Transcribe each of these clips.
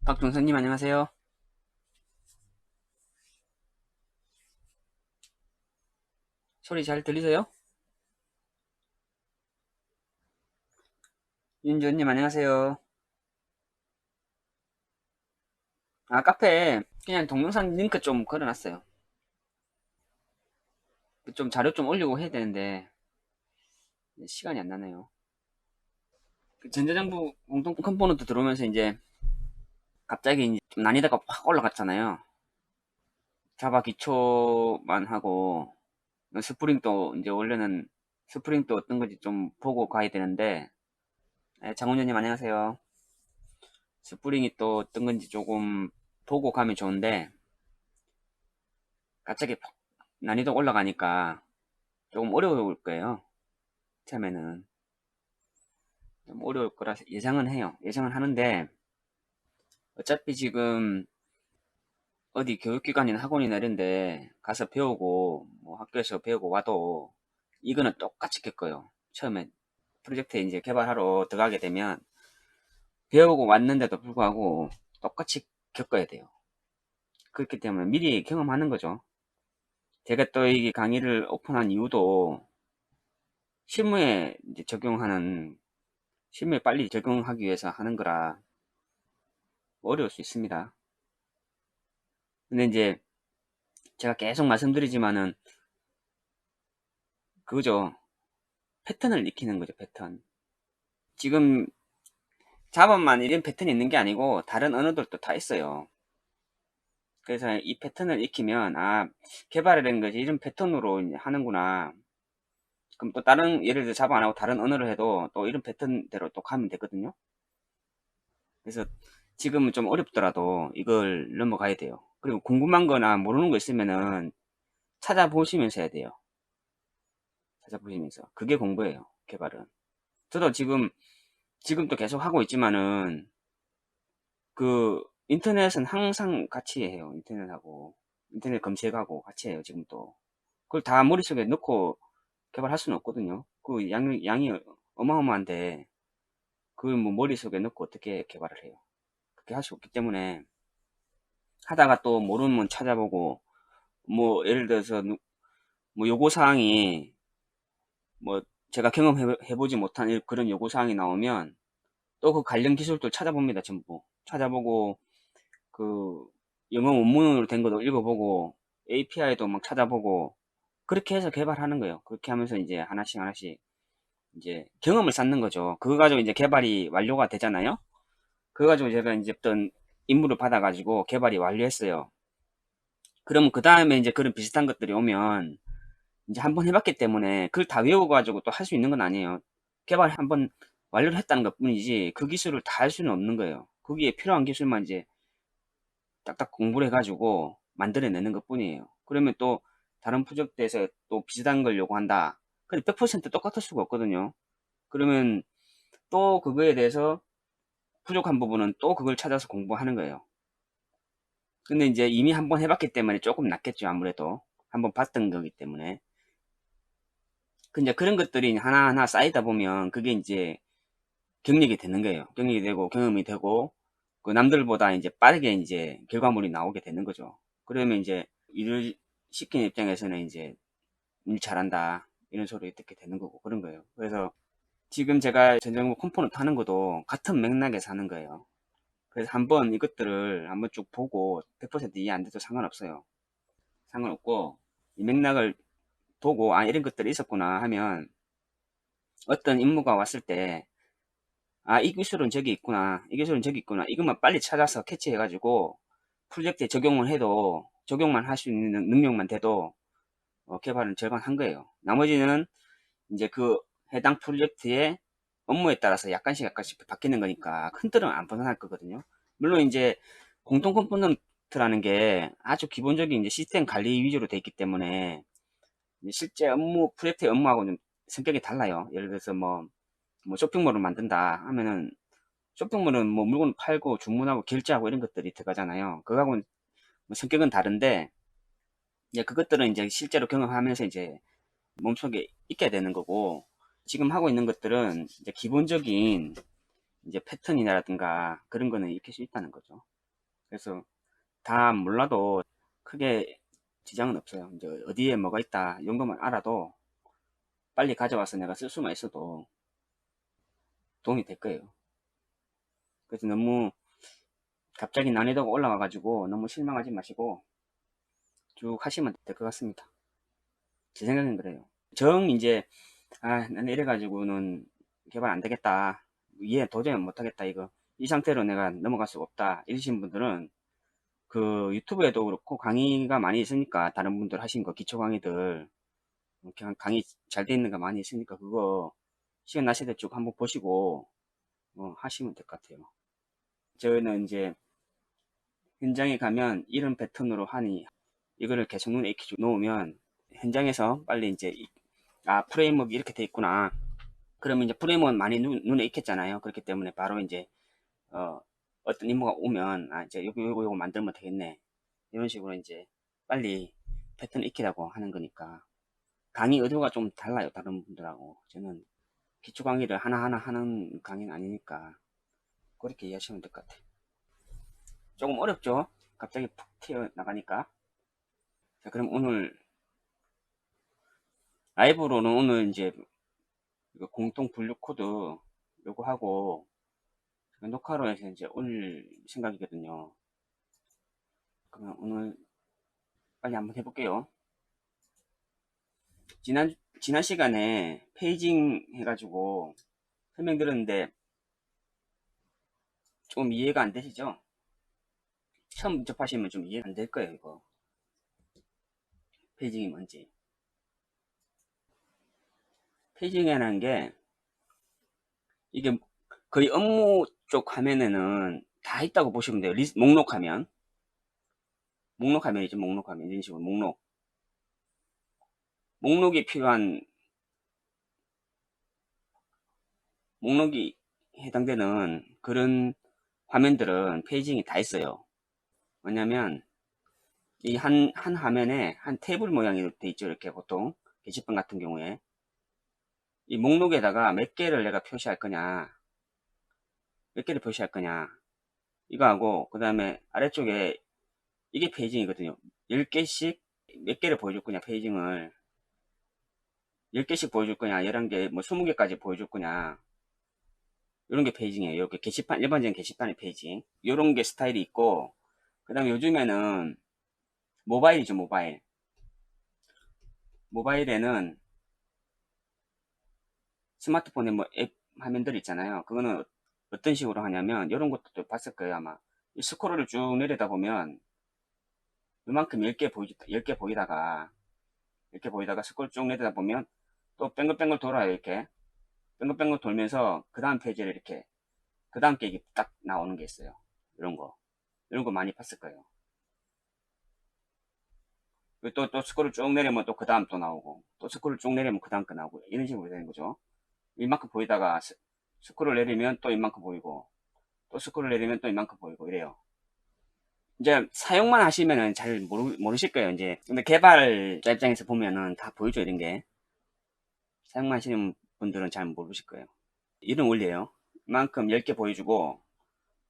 박종선님 안녕하세요. 소리 잘 들리세요? 윤주원님 안녕하세요. 아, 카페에 그냥 동영상 링크 좀 걸어놨어요. 좀 자료 좀 올리고 해야 되는데 시간이 안 나네요. 그 전자정부 공동 컴포넌트 들어오면서 이제 갑자기 이제 좀 난이도가 확 올라갔잖아요. 자바 기초만 하고 스프링도 이제 원래는 스프링도 어떤 건지 좀 보고 가야 되는데, 장훈현님 안녕하세요. 스프링이 또 어떤 건지 조금 보고 가면 좋은데 갑자기 난이도 올라가니까 조금 어려울 거예요. 처음에는 좀 어려울 거라 예상은 해요. 예상은 하는데 어차피 지금 어디 교육기관이나 학원이나 이런데 가서 배우고 뭐 학교에서 배우고 와도 이거는 똑같이 겪어요. 처음에 프로젝트 이제 개발하러 들어가게 되면 배우고 왔는데도 불구하고 똑같이 겪어야 돼요. 그렇기 때문에 미리 경험하는 거죠. 제가 또 이 강의를 오픈한 이유도 실무에 이제 적용하는 실무에 빨리 적용하기 위해서 하는 거라 어려울 수 있습니다. 근데 이제 제가 계속 말씀드리지만은 그거죠. 패턴을 익히는 거죠, 패턴. 지금 자바만 이런 패턴이 있는 게 아니고 다른 언어들도 다 있어요. 그래서 이 패턴을 익히면 아, 개발이라는 것이 이런 패턴으로 이제 하는구나. 그럼 또 다른 예를 들어 자바 안 하고 다른 언어를 해도 또 이런 패턴대로 또 가면 되거든요. 그래서 지금은 좀 어렵더라도 이걸 넘어가야 돼요. 그리고 궁금한 거나 모르는 거 있으면은 찾아보시면서 해야 돼요. 찾아보시면서. 그게 공부예요, 개발은. 저도 지금도 계속 하고 있지만은, 그, 인터넷은 항상 같이 해요. 인터넷하고. 인터넷 검색하고 같이 해요, 지금도. 그걸 다 머릿속에 넣고 개발할 수는 없거든요. 그 양이 어마어마한데, 그걸 뭐 머릿속에 넣고 어떻게 개발을 해요. 그렇게 할 수 없기 때문에, 하다가 또 모르면 찾아보고, 뭐, 예를 들어서, 뭐, 요구사항이, 뭐, 제가 경험해보지 못한 그런 요구사항이 나오면, 또 그 관련 기술들 찾아봅니다, 전부. 찾아보고, 그, 영어 원문으로 된 것도 읽어보고, API도 막 찾아보고, 그렇게 해서 개발하는 거예요. 그렇게 하면서 이제 하나씩 하나씩 이제 경험을 쌓는 거죠. 그거 가지고 이제 개발이 완료가 되잖아요. 그거 가지고 제가 이제 어떤 임무를 받아가지고 개발이 완료했어요. 그러면 그 다음에 이제 그런 비슷한 것들이 오면 이제 한번 해봤기 때문에 그걸 다 외워가지고 또 할 수 있는 건 아니에요. 개발 한번 완료를 했다는 것 뿐이지 그 기술을 다 할 수는 없는 거예요. 거기에 필요한 기술만 이제 딱딱 공부를 해가지고 만들어내는 것 뿐이에요. 그러면 또 다른 프로젝트에서 또 비슷한 걸 요구한다. 근데 100% 똑같을 수가 없거든요. 그러면 또 그거에 대해서 부족한 부분은 또 그걸 찾아서 공부하는 거예요. 근데 이제 이미 한번 해봤기 때문에 조금 낫겠죠. 아무래도 한번 봤던 거기 때문에. 근데 그런 것들이 하나하나 쌓이다 보면 그게 이제 경력이 되는 거예요. 경력이 되고 경험이 되고 그 남들보다 이제 빠르게 이제 결과물이 나오게 되는 거죠. 그러면 이제 일을 시키는 입장에서는 이제 일 잘한다 이런 소리 듣게 되는 거고 그런 거예요. 그래서 지금 제가 전자정부 컴포넌트 하는 것도 같은 맥락에서 하는 거예요. 그래서 한번 이것들을 한번 쭉 보고 100% 이해 안 돼도 상관없어요. 상관없고 이 맥락을 보고 아 이런 것들이 있었구나 하면 어떤 임무가 왔을 때 아, 이 기술은 저기 있구나. 이 기술은 저기 있구나. 이것만 빨리 찾아서 캐치해가지고 프로젝트에 적용을 해도 적용만 할 수 있는 능력만 돼도 개발은 절반 한 거예요. 나머지는 이제 그 해당 프로젝트의 업무에 따라서 약간씩 바뀌는 거니까 큰 틀은 안 벗어날 거거든요. 물론 이제 공통 컴포넌트라는 게 아주 기본적인 이제 시스템 관리 위주로 돼 있기 때문에 실제 업무 프로젝트의 업무하고는 성격이 달라요. 예를 들어서 뭐 쇼핑몰을 만든다 하면은 쇼핑몰은 뭐 물건 팔고 주문하고 결제하고 이런 것들이 들어가잖아요. 그거하고는 뭐 성격은 다른데 이제 그것들은 이제 실제로 경험하면서 이제 몸속에 있게 되는 거고 지금 하고 있는 것들은 이제 기본적인 이제 패턴이라든가 그런 거는 익힐 수 있다는 거죠. 그래서 다 몰라도 크게 지장은 없어요. 이제 어디에 뭐가 있다 이 정도만 알아도 빨리 가져와서 내가 쓸 수만 있어도 도움이 될 거예요. 그래서 너무 갑자기 난이도가 올라와가지고 너무 실망하지 마시고 쭉 하시면 될 것 같습니다. 제 생각엔 그래요. 이제 나는 이래가지고는 개발 안 되겠다, 이해 도저히 못하겠다, 이거 이 상태로 내가 넘어갈 수가 없다 이러신 분들은 그 유튜브에도 그렇고 강의가 많이 있으니까, 다른 분들 하신 거 기초 강의들 그냥 강의 잘 돼 있는 거 많이 있으니까 그거 시간 나실 때 쭉 한번 보시고 하시면 될 것 같아요. 저는 이제 현장에 가면 이런 패턴으로 하니 이거를 계속 눈에 익혀 놓으면 현장에서 빨리 이제 프레임워크 이렇게 돼 있구나, 그러면 이제 프레임은 많이 눈에 익혔잖아요. 그렇기 때문에 바로 이제 어떤 임무가 오면 이제 요거 만들면 되겠네, 이런 식으로 이제 빨리 패턴 익히라고 하는 거니까. 강의 의도가 좀 달라요, 다른 분들하고. 저는 기초 강의를 하나하나 하는 강의는 아니니까 그렇게 이해하시면 될 것 같아요. 조금 어렵죠? 갑자기 푹 튀어나가니까. 자, 그럼 오늘 라이브로는 오늘 이제 이거 공통 분류 코드 요거 하고 녹화로 해서 이제 올릴 생각이거든요. 그러면 오늘 빨리 한번 해볼게요. 지난 시간에 페이징 해가지고 설명드렸는데 좀 이해가 안 되시죠? 처음 접하시면 좀 이해가 안 될 거예요, 이거. 페이징이 뭔지. 페이징이라는 게 이게 거의 업무 쪽 화면에는 다 있다고 보시면 돼요. 목록화면이죠. 목록화면. 이런 식으로 목록이 필요한, 목록이 해당되는 그런 화면들은 페이징이 다 있어요. 뭐냐면 이 한 화면에 한 테이블 모양이 돼 있죠. 이렇게 보통 게시판 같은 경우에 이 목록에다가 몇 개를 내가 표시할 거냐, 몇 개를 표시할 거냐, 이거하고 그 다음에 아래쪽에 이게 페이징이거든요. 10개씩 몇 개를 보여줄 거냐, 페이징을 10개씩 보여줄 거냐, 11개, 뭐 20개까지 보여줄 거냐, 이런 게 페이징이에요. 이렇게 게시판, 일반적인 게시판의 페이징. 이런 게 스타일이 있고, 그 다음에 요즘에는 모바일이죠, 모바일. 모바일에는 스마트폰에 뭐 앱 화면들 있잖아요. 그거는 어떤 식으로 하냐면, 이런 것도 봤을 거예요, 아마. 이 스크롤을 쭉 내리다 보면, 이만큼 10개 보이다가, 이렇게 보이다가 스크롤 쭉 내리다 보면, 또 뱅글뱅글 돌아요, 이렇게. 뱅글뱅글 돌면서, 그 다음 페이지를 이렇게, 그 다음 게 이게 딱 나오는 게 있어요. 이런 거. 이런 거 많이 봤을 거예요. 또 스크롤 쭉 내리면 또 그 다음 또 나오고, 또 스크롤 쭉 내리면 그 다음 거 나오고, 이런 식으로 되는 거죠. 이만큼 보이다가 스크롤 내리면 또 이만큼 보이고, 또 스크롤 내리면 또 이만큼 보이고, 이래요. 이제 사용만 하시면은 잘 모르실 거예요, 이제. 근데 개발자 입장에서 보면은 다 보여줘, 이런 게. 사용만 하시는 분들은 잘 모르실 거예요. 이런 원리예요. 이만큼 10개 보여주고,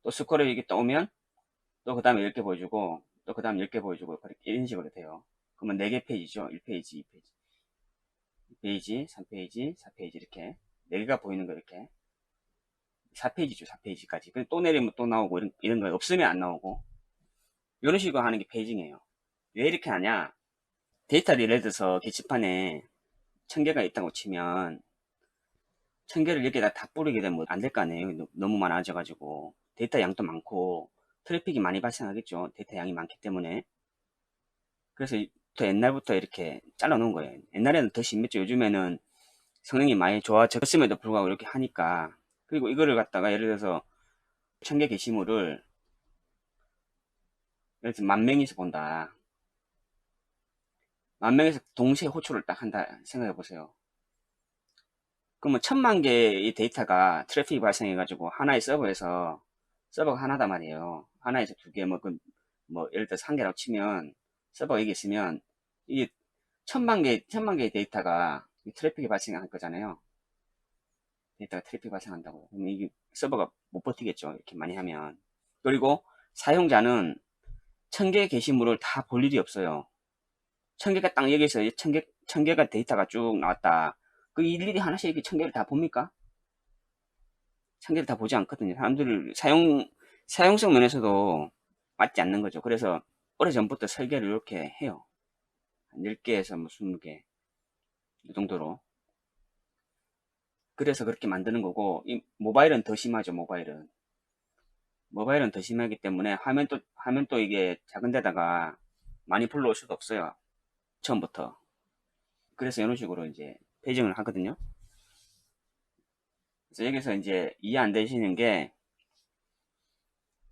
또 스크롤 이렇게 떠오면, 또 그 다음에 10개 보여주고, 또 그 다음에 10개 보여주고, 이런 식으로 돼요. 그러면 4개 페이지죠. 1페이지, 2페이지. 2페이지, 3페이지, 4페이지 이렇게 4개가 보이는 거 이렇게 4페이지죠. 4페이지까지. 또 내리면 또 나오고 이런 거 없으면 안 나오고 이런 식으로 하는 게 페이징이에요. 왜 이렇게 하냐? 데이터를 예를 들어서 게시판에 1000개가 있다고 치면 1000개를 여기다 다 뿌리게 되면 안 될 거 아니에요. 너무 많아져가지고 데이터 양도 많고 트래픽이 많이 발생하겠죠. 데이터 양이 많기 때문에. 그래서 옛날부터 이렇게 잘라 놓은 거예요. 옛날에는 더 심했죠. 요즘에는 성능이 많이 좋아졌음에도 불구하고 이렇게 하니까. 그리고 이거를 갖다가 예를 들어서 1000개 게시물을 예를 들어서 10,000명이서 본다. 10,000명에서 동시에 호출을 딱 한다 생각해 보세요. 그러면 10,000,000개의 데이터가 트래픽이 발생해가지고 하나의 서버에서, 서버가 하나단 말이에요. 하나에서 2개, 뭐 예를 들어서 1개라고 치면 서버가 여기 있으면 이게 1,000,000개의 데이터가 트래픽이 발생할 거잖아요. 데이터가 트래픽 발생한다고. 그럼 이게 서버가 못 버티겠죠. 이렇게 많이 하면. 그리고 사용자는 1000개의 게시물을 다 볼 일이 없어요. 1000개가 딱 여기서 1000개가 데이터가 쭉 나왔다. 그 일일이 하나씩 이렇게 1000개를 다 봅니까? 1000개를 다 보지 않거든요. 사람들 사용성 면에서도 맞지 않는 거죠. 그래서 오래전부터 설계를 이렇게 해요. 한 10개에서 뭐 20개 이 정도로. 그래서 그렇게 만드는 거고, 이 모바일은 더 심하죠. 모바일은 더 심하기 때문에 화면 또 이게 작은 데다가 많이 불러올 수도 없어요. 처음부터. 그래서 이런 식으로 이제 페이징을 하거든요. 그래서 여기서 이제 이해 안 되시는 게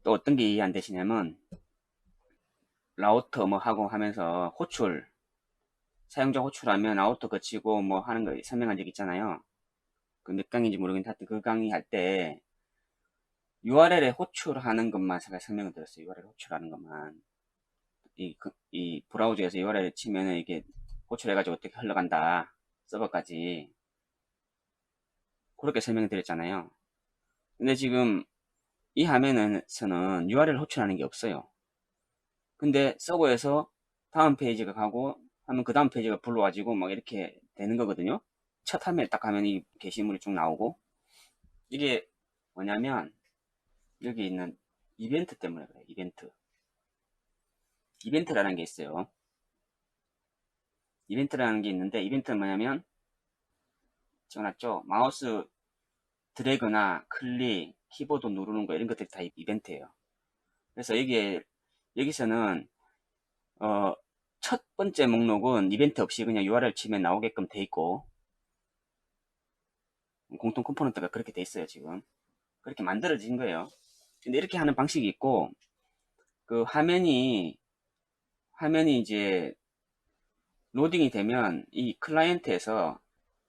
또 어떤 게 이해 안 되시냐면, 라우터 뭐 하고 하면서 사용자 호출하면 라우터 거치고 뭐 하는 거 설명한 적 있잖아요. 그 몇 강인지 모르겠는데 하여튼 그 강의 할 때 URL에 호출하는 것만 제가 설명을 드렸어요. URL 호출하는 것만. 이 브라우저에서 URL을 치면은 이게 호출해가지고 어떻게 흘러간다. 서버까지. 그렇게 설명을 드렸잖아요. 근데 지금 이 화면에서는 URL 호출하는 게 없어요. 근데 서버에서 다음 페이지가 가고 하면 그 다음 페이지가 불러가지고 막 이렇게 되는 거거든요. 첫 화면에 딱 가면 이 게시물이 쭉 나오고 이게 뭐냐면 여기 있는 이벤트 때문에 그래요. 이벤트라는 게 있어요. 이벤트라는 게 있는데 이벤트는 뭐냐면 적어놨죠. 마우스 드래그나 클릭, 키보드 누르는 거 이런 것들이 다 이벤트예요. 그래서 여기서는 어, 첫 번째 목록은 이벤트 없이 그냥 URL 치면 나오게끔 돼 있고 공통 컴포넌트가 그렇게 돼 있어요. 지금 그렇게 만들어진 거예요. 근데 이렇게 하는 방식이 있고 그 화면이 이제 로딩이 되면 이 클라이언트에서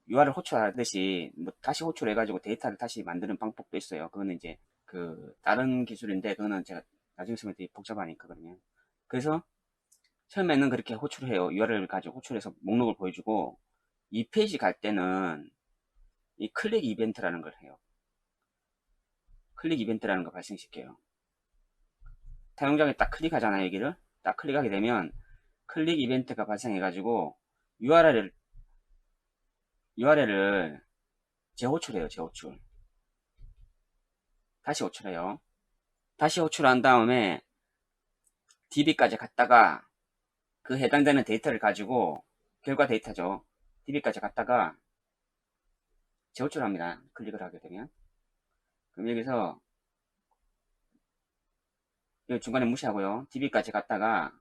URL 호출하듯이 뭐 다시 호출해가지고 데이터를 다시 만드는 방법도 있어요. 그거는 이제 그 다른 기술인데 그거는 제가 나중에 쓰면 되게 복잡하니까 그러면 그래서 처음에는 그렇게 호출해요. URL을 가지고 호출해서 목록을 보여주고 이 페이지 갈 때는 이 클릭 이벤트라는 걸 해요. 클릭 이벤트라는 걸 발생시켜요. 사용자가 딱 클릭하잖아요. 여기를 딱 클릭하게 되면 클릭 이벤트가 발생해가지고 URL을 재호출해요. 재호출. 다시 호출해요. 다시 호출한 다음에 DB까지 갔다가 그 해당되는 데이터를 가지고 결과 데이터죠. DB까지 갔다가 재호출합니다. 클릭을 하게 되면. 그럼 여기서 중간에 무시하고요. DB까지 갔다가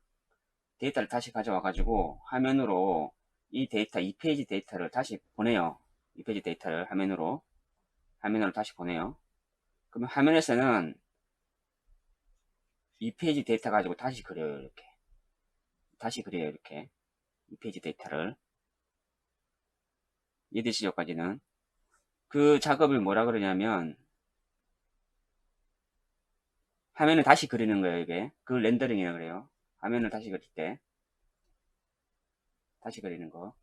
데이터를 다시 가져와 가지고 화면으로 이 데이터, 2페이지 데이터를 다시 보내요. 2페이지 데이터를 화면으로 다시 보내요. 그러면 화면에서는 2페이지 데이터 가지고 다시 그려요. 이렇게. 다시 그려요. 이렇게. 2페이지 데이터를. 이해되시죠? 여기까지는. 그 작업을 뭐라 그러냐면 화면을 다시 그리는 거예요. 이게. 그걸 렌더링이라고 그래요. 화면을 다시 그릴 때. 다시 그리는 거.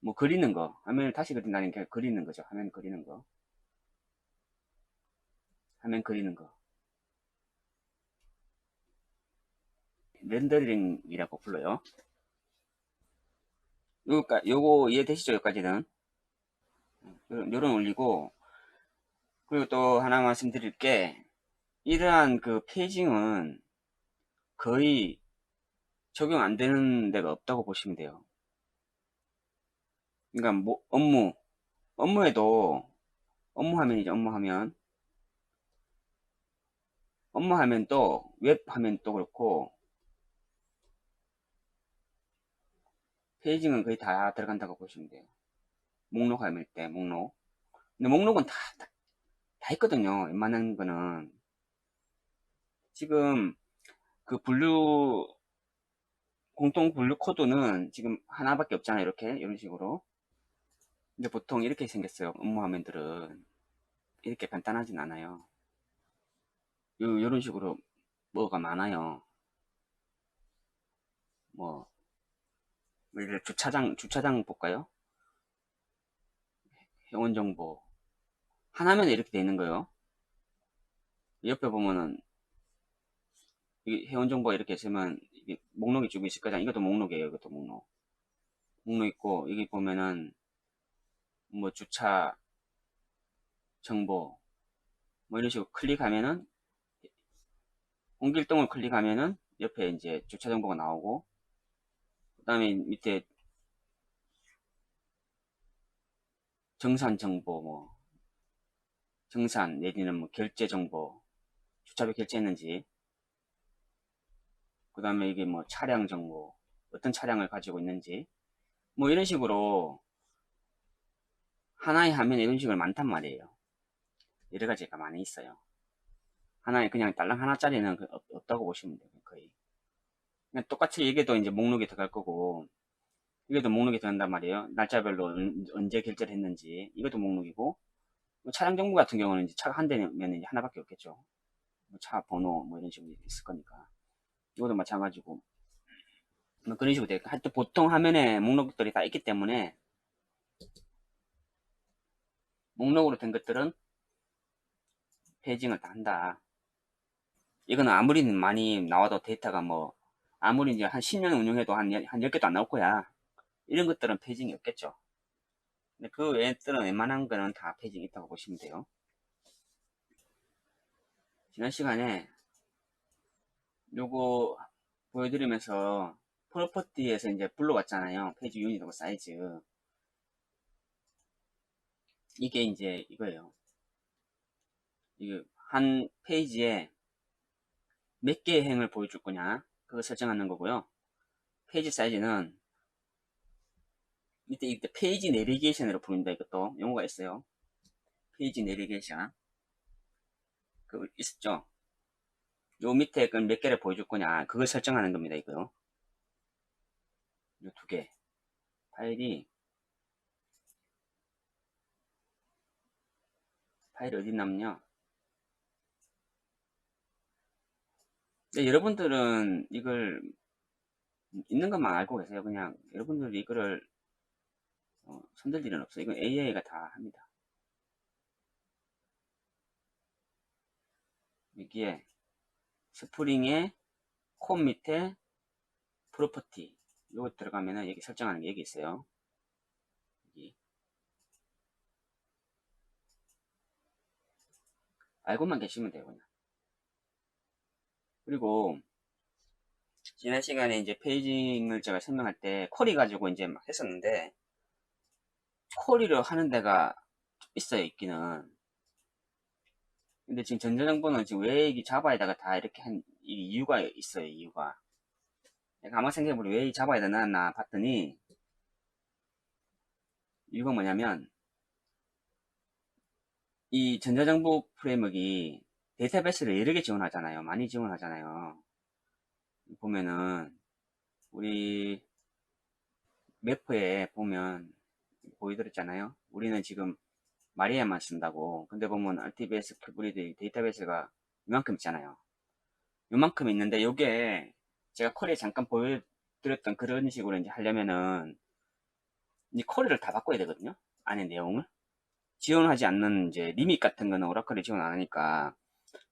뭐 그리는 거. 화면을 다시 그린다는 게 그리는 거죠. 화면 그리는 거. 화면 그리는 거. 렌더링이라고 불러요. 요거 이해되시죠? 여기까지는. 요런 올리고, 그리고 또 하나 말씀드릴 게, 이러한 그 페이징은 거의 적용 안 되는 데가 없다고 보시면 돼요. 그러니까 뭐, 업무에도 업무 화면이죠. 업무 화면도 웹 화면도 그렇고, 페이징은 거의 다 들어간다고 보시면 돼요. 목록 화면일 때, 목록. 근데 목록은 다 있거든요. 웬만한 거는. 지금 그 공통 분류 코드는 지금 하나밖에 없잖아요. 이렇게, 이런 식으로. 근데 보통 이렇게 생겼어요. 업무 화면들은. 이렇게 간단하진 않아요. 요런 식으로 뭐가 많아요. 뭐, 예를 들어 주차장 볼까요? 회원 정보. 하나면 이렇게 돼 있는 거예요. 옆에 보면은 이 회원 정보가 이렇게 있으면 이게 목록이 쭉 있을 거잖아요. 이것도 목록이에요. 이것도 목록. 목록 있고, 여기 보면은 뭐 주차 정보, 뭐 이런 식으로 클릭하면은, 홍길동을 클릭하면은 옆에 이제 주차 정보가 나오고, 그 다음에 밑에 정산 정보, 뭐, 정산 내지는 뭐 결제 정보, 주차비 결제했는지, 그 다음에 이게 뭐 차량 정보, 어떤 차량을 가지고 있는지, 뭐 이런 식으로 하나의 화면에 이런 식으로 많단 말이에요. 여러 가지가 많이 있어요. 하나에 그냥 딸랑 하나짜리는 없다고 보시면 돼요. 거의. 그냥 똑같이 이게도 이제 목록에 들어갈 거고, 이게도 목록에 들어간단 말이에요. 날짜별로 언제 결제를 했는지, 이것도 목록이고, 뭐 차량 정보 같은 경우는 이제 차가 한 대면 이제 하나밖에 없겠죠. 뭐 차 번호 뭐 이런 식으로 있을 거니까. 이것도 마찬가지고. 뭐 그런 식으로 돼요. 하여튼 보통 화면에 목록들이 다 있기 때문에, 목록으로 된 것들은 페이징을 다 한다. 이거는 아무리 많이 나와도 데이터가 뭐, 아무리 이제 한 10년 운영해도 한 10개도 안 나올 거야. 이런 것들은 페이징이 없겠죠. 근데 그 외에들은 웬만한 거는 다 페이징이 있다고 보시면 돼요. 지난 시간에 요거 보여드리면서 프로퍼티에서 이제 불러왔잖아요. 페이지 유닛하고 사이즈. 이게 이제 이거예요. 이게 한 페이지에 몇 개의 행을 보여줄 거냐, 그거 설정하는 거고요. 페이지 사이즈는 이때 페이지 내비게이션으로 부른다. 이것도 용어가 있어요. 페이지 내비게이션. 그 있었죠. 요 밑에 그 몇 개를 보여줄 거냐, 그걸 설정하는 겁니다. 이거요. 요 두 개. 파일이 어디 남냐? 근데 여러분들은 이걸 있는 것만 알고 계세요. 그냥 여러분들이 이거를 손댈 일은 없어요. 이건 AI가 다 합니다. 여기에 스프링의 콤 밑에 프로퍼티 요거 들어가면은 여기 설정하는 게 여기 있어요. 여기 알고만 계시면 돼요. 그냥. 그리고 지난 시간에 이제 페이징을 제가 설명할 때 쿼리 가지고 이제 막 했었는데, 쿼리를 하는 데가 있어요. 있기는. 근데 지금 전자정보는 지금 왜 이 자바에다가 다 이렇게 한 이유가 있어요. 이유가. 내가 한번 생각해보니 왜 이 자바에다 놨나 봤더니, 이유가 뭐냐면 이 전자정보 프레임워크가 데이터베이스를 여러 개 지원하잖아요. 많이 지원하잖아요. 보면은 우리 매프에 보면 보여드렸잖아요. 우리는 지금 마리아만 쓴다고. 근데 보면 RTBS 큐브리드 데이터베이스가 이만큼 있잖아요. 이만큼 있는데 요게 제가 쿼리에 잠깐 보여드렸던 그런 식으로 이제 하려면은 이 쿼리를 다 바꿔야 되거든요. 안에 내용을. 지원하지 않는 이제 리밋 같은 거는 오라클이 지원 안 하니까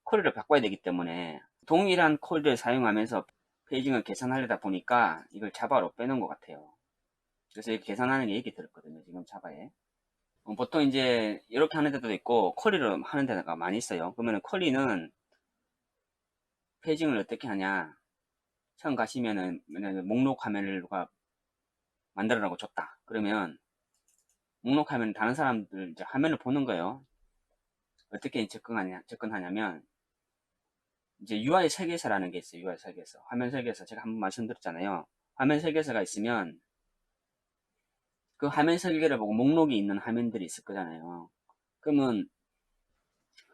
쿼리를 바꿔야 되기 때문에 동일한 코드를 사용하면서 페이징을 계산하려다 보니까 이걸 자바로 빼놓은 것 같아요. 그래서 이렇게 계산하는 게 얘기 들었거든요. 지금 자바에. 보통 이제 이렇게 하는 데도 있고 쿼리로 하는 데가 많이 있어요. 그러면 쿼리는 페이징을 어떻게 하냐. 처음 가시면은 목록 화면을 누가 만들어라고 줬다. 그러면 목록 화면 다른 사람들 이제 화면을 보는 거예요. 어떻게 접근하냐면 이제 UI 설계서라는 게 있어요. UI 설계서. 화면 설계서. 제가 한번 말씀드렸잖아요. 화면 설계서가 있으면 그 화면 설계를 보고 목록이 있는 화면들이 있을 거잖아요. 그러면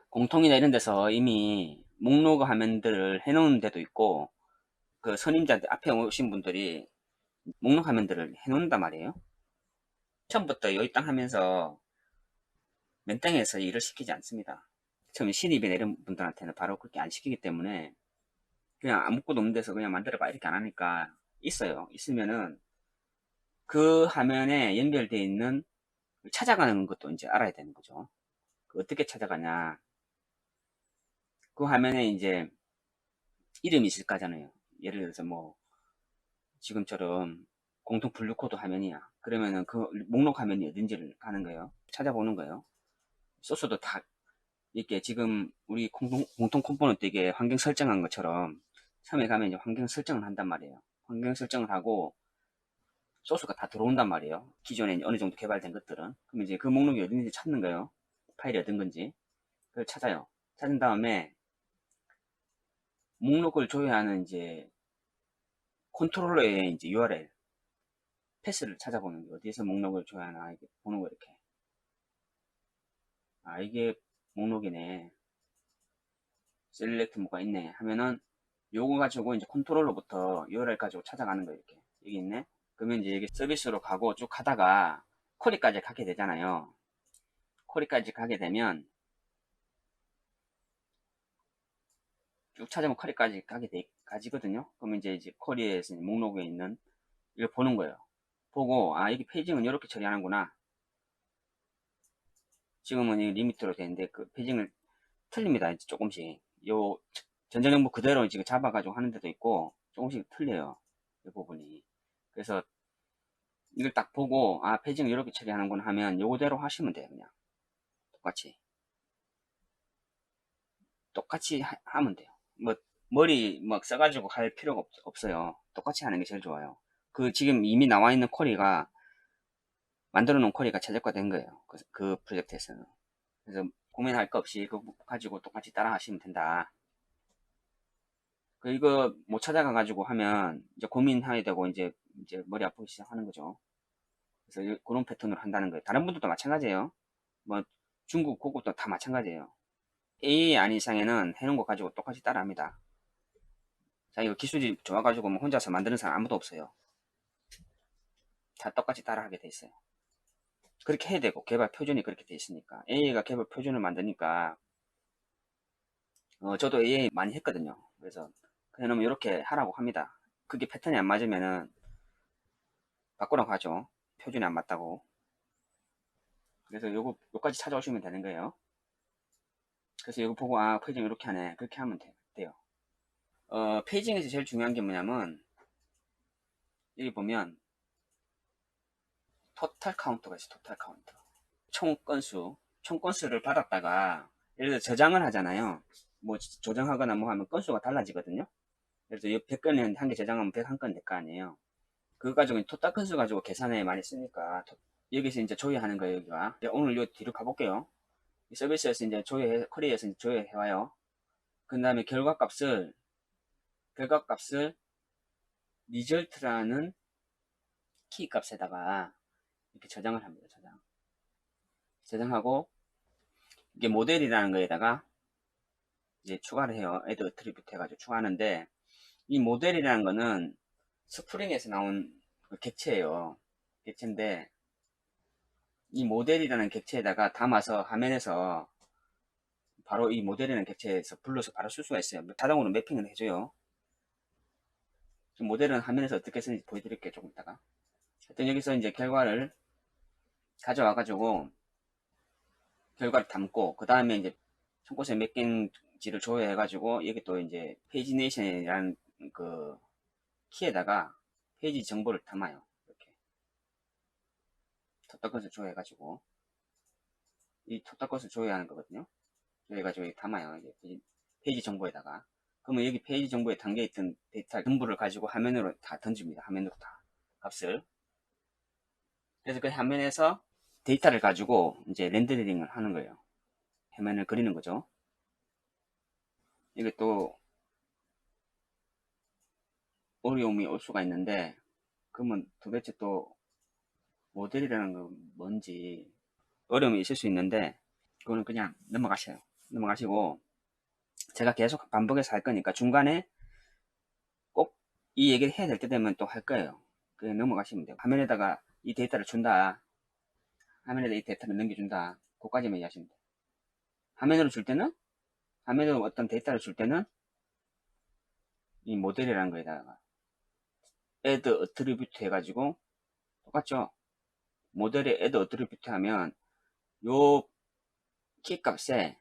공통이나 이런 데서 이미 목록 화면들을 해놓은 데도 있고, 그 선임자들 앞에 오신 분들이 목록 화면들을 해놓는단 말이에요. 처음부터 여기 땅 하면서 맨땅에서 일을 시키지 않습니다. 처음에 신입이 내린 분들한테는 바로 그렇게 안 시키기 때문에 그냥 아무것도 없는 데서 그냥 만들어봐 이렇게 안 하니까 있어요. 있으면은 그 화면에 연결되어 있는 찾아가는 것도 이제 알아야 되는 거죠. 어떻게 찾아가냐. 그 화면에 이제 이름이 있을 거잖아요. 예를 들어서 뭐 지금처럼 공통 분류코드 화면이야. 그러면은 그 목록 화면이 어딘지를 가는 거예요. 찾아보는 거예요. 소스도 다 이렇게 지금 우리 공통 컴포넌트 이게 환경 설정한 것처럼 처음에 가면 이제 환경 설정을 한단 말이에요. 환경 설정을 하고 소스가 다 들어온단 말이에요. 기존에 어느 정도 개발된 것들은. 그럼 이제 그 목록이 어딘지 찾는 거예요. 파일이 어떤 건지. 그걸 찾아요. 찾은 다음에 목록을 조회하는 이제 컨트롤러의 이제 URL, 패스를 찾아보는 게 어디에서 목록을 조회하나 이렇게 보는 거 이렇게. 아, 이게 목록이네. 셀렉트 뭐가 있네 하면은 요거 가지고 이제 컨트롤러부터 URL 가지고 찾아가는 거 이렇게. 여기 있네. 그러면 이제 여기 서비스로 가고 쭉 하다가 쿼리까지 가게 되잖아요. 쿼리까지 가게 되면 쭉 찾으면 쿼리까지 가지거든요. 그러면 이제 쿼리에서 목록에 있는 이걸 보는 거예요. 보고 아 이게 페이징은 이렇게 처리하는구나. 지금은 이 리미트로 되는데 그 페이징을 틀립니다. 이제 조금씩 요 전자정보 그대로 지금 잡아가지고 하는 데도 있고 조금씩 틀려요. 이 부분이. 그래서 이걸 딱 보고 아 페이징을 이렇게 처리하는구나 하면 요거대로 하시면 돼요. 그냥 똑같이 하면 돼요. 뭐 머리 막 써가지고 할 필요가 없어요. 똑같이 하는 게 제일 좋아요. 그 지금 이미 나와 있는 쿼리가 만들어 놓은 쿼리가 최적화된 거예요. 그 프로젝트에서는. 그래서 고민할 거 없이 그거 가지고 똑같이 따라 하시면 된다. 그 이거 못 찾아가 가지고 하면 이제 고민해야 되고 이제 머리 아프기 시작하는 거죠. 그래서 그런 패턴으로 한다는 거예요. 다른 분들도 마찬가지예요. 뭐 중국 그것도 다 마찬가지예요. AI 아닌 이상에는 해놓은 거 가지고 똑같이 따라합니다. 자, 이거 기술이 좋아가지고 뭐 혼자서 만드는 사람 아무도 없어요. 다 똑같이 따라하게 돼 있어요. 그렇게 해야 되고 개발 표준이 그렇게 돼 있으니까 AI가 개발 표준을 만드니까 저도 AI 많이 했거든요. 그래서 그냥 이렇게 하라고 합니다. 그게 패턴이 안 맞으면은 바꾸라고 하죠. 표준이 안 맞다고. 그래서 요까지 찾아오시면 되는 거예요. 그래서 이거 보고 아 페이징 이렇게 하네 그렇게 하면 돼요. 페이징에서 제일 중요한 게 뭐냐면 여기 보면 토탈 카운터가 있어요. 토탈 카운터. 총 건수를 받았다가 예를 들어 저장을 하잖아요. 뭐 조정하거나 뭐 하면 건수가 달라지거든요. 그래서 100건에 한 개 저장하면 101건 될 거 아니에요. 그거 가지고 토탈 건수 가지고 계산에 많이 쓰니까 여기서 이제 조회하는 거예요. 여기가 오늘 요 뒤로 가볼게요. 이 서비스에서 이제 쿼리에서 이제 조회해와요. 그 다음에 결과값을 리절트라는 키 값에다가 이렇게 저장을 합니다. 저장하고 이게 모델이라는 거에다가 이제 추가를 해요. 애드 어트리뷰트 해가지고 추가하는데 이 모델이라는 거는 스프링에서 나온 그 객체예요. 객체인데 이 모델이라는 객체에다가 담아서 화면에서 바로 이 모델이라는 객체에서 불러서 바로 쓸 수가 있어요. 자동으로 매핑을 해줘요. 모델은 화면에서 어떻게 쓰는지 보여드릴게요. 조금 있다가. 하여튼 여기서 이제 결과를 가져와가지고 결과를 담고 그 다음에 이제 송곳에 몇 개인지를 조회해가지고 여기 또 이제 페이지네이션이라는 그 키에다가 페이지 정보를 담아요. 이렇게 토탈컷을 조회해가지고 이 토탈컷을 조회하는 거거든요. 조회해가지고 여기 담아요. 이제 페이지 정보에다가 그러면 여기 페이지 정보에 담겨있던 데이터 전부를 가지고 화면으로 다 던집니다. 화면으로 다 값을. 그래서 그 화면에서 데이터를 가지고 이제 렌더링을 하는 거예요. 화면을 그리는 거죠. 이게 또 어려움이 올 수가 있는데 그러면 도대체 또 모델이라는 건 뭔지 어려움이 있을 수 있는데 그거는 그냥 넘어가셔요. 넘어가시고 제가 계속 반복해서 할 거니까 중간에 꼭 이 얘기를 해야 될 때 되면 또 할 거예요. 그냥 넘어가시면 돼요. 화면에다가 이 데이터를 준다. 화면에다 이 데이터를 넘겨준다. 그거까지만 이해하시면 돼요. 화면으로 줄 때는 화면으로 어떤 데이터를 줄 때는 이 모델이라는 거에다가 add attribute 해가지고 똑같죠. 모델에 add attribute 하면 요 키값에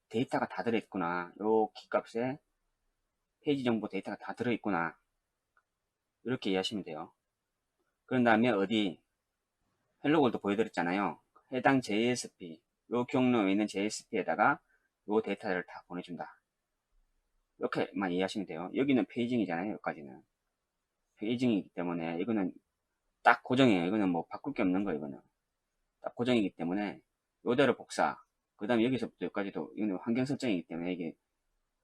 데이터가 다 들어있구나. 요 키값에 페이지 정보 데이터가 다 들어있구나. 이렇게 이해하시면 돼요. 그런 다음에 어디 헬로골드 보여드렸잖아요. 해당 JSP, 요 경로에 있는 JSP에다가 요 데이터를 다 보내준다. 이렇게만 이해하시면 돼요. 여기는 페이징이잖아요. 여기까지는 페이징이기 때문에 이거는 딱 고정이에요. 이거는 뭐 바꿀 게 없는 거예요. 이거는 딱 고정이기 때문에 요대로 복사. 그 다음에 여기서부터 여기까지도 이거는 환경 설정이기 때문에 이게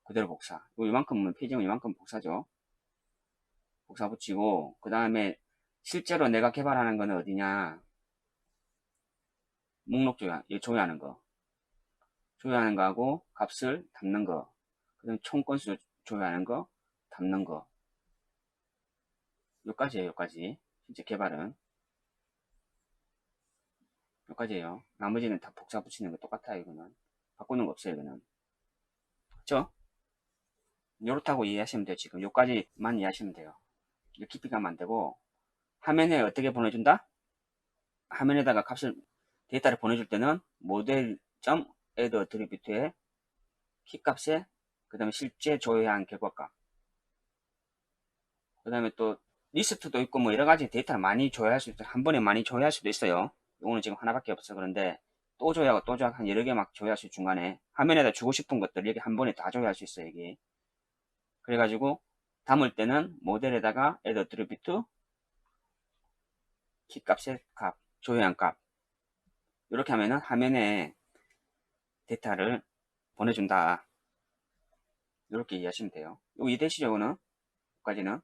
그대로 복사. 요만큼은 페이징은 요만큼 복사죠. 복사 붙이고 그 다음에 실제로 내가 개발하는 거는 어디냐? 목록 조회하는 거. 조회하는 거하고 값을 담는 거. 그 다음에 총 건수 조회하는 거, 담는 거. 요까지예요. 요까지. 실제 개발은. 요까지예요. 나머지는 다 복사 붙이는 거 똑같아요. 이거는. 바꾸는 거 없어요. 이거는. 그쵸? 요렇다고 이해하시면 돼요. 지금 요까지만 이해하시면 돼요. 깊이가 안 되고 화면에 어떻게 보내준다? 화면에다가 값을 데이터를 보내줄 때는 model.add attribute의 키값에 그 다음에 실제 조회한 결과값 그 다음에 또 리스트도 있고 뭐 여러가지 데이터를 많이 조회할 수 있어요. 한 번에 많이 조회할 수도 있어요. 이거는 지금 하나밖에 없어. 그런데 또 조회하고 또 조회하고 한 여러 개 막 조회할 수 있어요. 중간에 화면에다 주고 싶은 것들 여기 한 번에 다 조회할 수 있어요. 여기 그래가지고 담을 때는 모델에다가 add attribute 키값의 값 조회한 값 이렇게 하면은 화면에 데이터를 보내준다. 이렇게 이해하시면 돼요. 요 이해되시죠? 이거는 여기까지는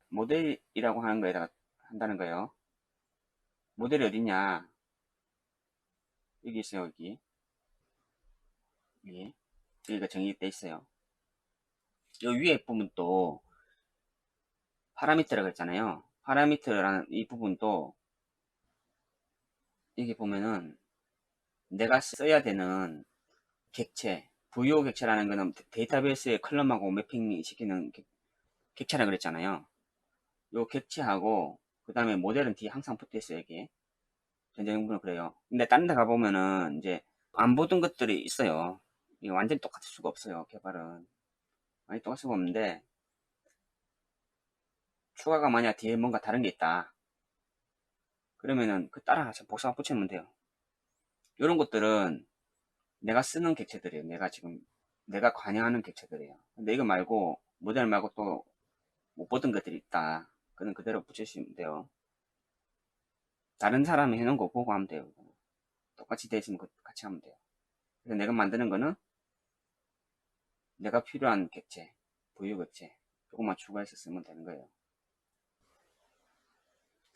모델이라고 하는 거에다가 한다는 거예요. 모델이 어딨냐? 여기 있어요. 여기가 정의돼 있어요. 요 위에 부분도 파라미터라고 했잖아요. 파라미터라는 이 부분도 여기 보면은 내가 써야 되는 객체 부요 객체라는 거는 데이터베이스의 컬럼하고 매핑 시키는 객체라 그랬잖아요. 요 객체하고 그 다음에 모델은 뒤에 항상 붙어 있어요. 여기 전자용분은 그래요. 근데 다른 데 가보면은 이제 안 보던 것들이 있어요. 이게 완전히 똑같을 수가 없어요. 개발은 많이 똑같을 수가 없는데 추가가 만약 뒤에 뭔가 다른 게 있다 그러면은 그 따라가서 복사가 붙이면 돼요. 이런 것들은 내가 쓰는 객체들이에요. 내가 관여하는 객체들이에요. 근데 이거 말고 모델 말고 또 못 보던 것들이 있다. 그는 그대로 붙이시면 돼요. 다른 사람이 해놓은 거 보고 하면 돼요. 똑같이 돼 있으면 같이 하면 돼요. 그래서 내가 만드는 거는 내가 필요한 객체, 부유 객체 조금만 추가해서 쓰면 되는 거예요.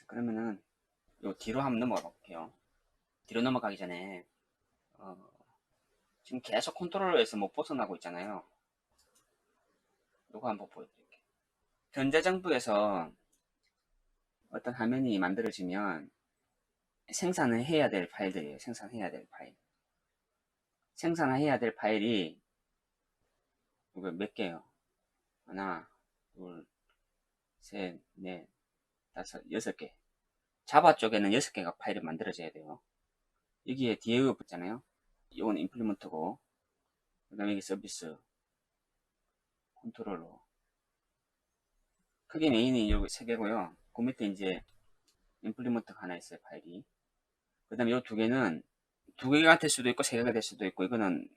그러면은 요 뒤로 한번 넘어가 볼게요. 뒤로 넘어가기 전에 지금 계속 컨트롤러에서 못 벗어나고 있잖아요. 요거 한번 보여드릴게요. 전자정부에서 어떤 화면이 만들어지면 생산을 해야 될 파일들이에요. 생산해야 될 파일. 생산해야 될 파일이 이거 몇 개요? 하나, 둘, 셋, 넷, 다섯, 여섯 개. 자바 쪽에는 6개가 파일이 만들어져야 돼요. 여기에 DAO 붙잖아요. 이건 임플리먼트고, 그 다음에 여기 서비스, 컨트롤러. 크게 메인이 여기 3개고요. 그 밑에 이제 임플리먼트가 하나 있어요, 파일이. 그 다음에 이 2개는 2개가 될 수도 있고 3개가 될 수도 있고, 이거는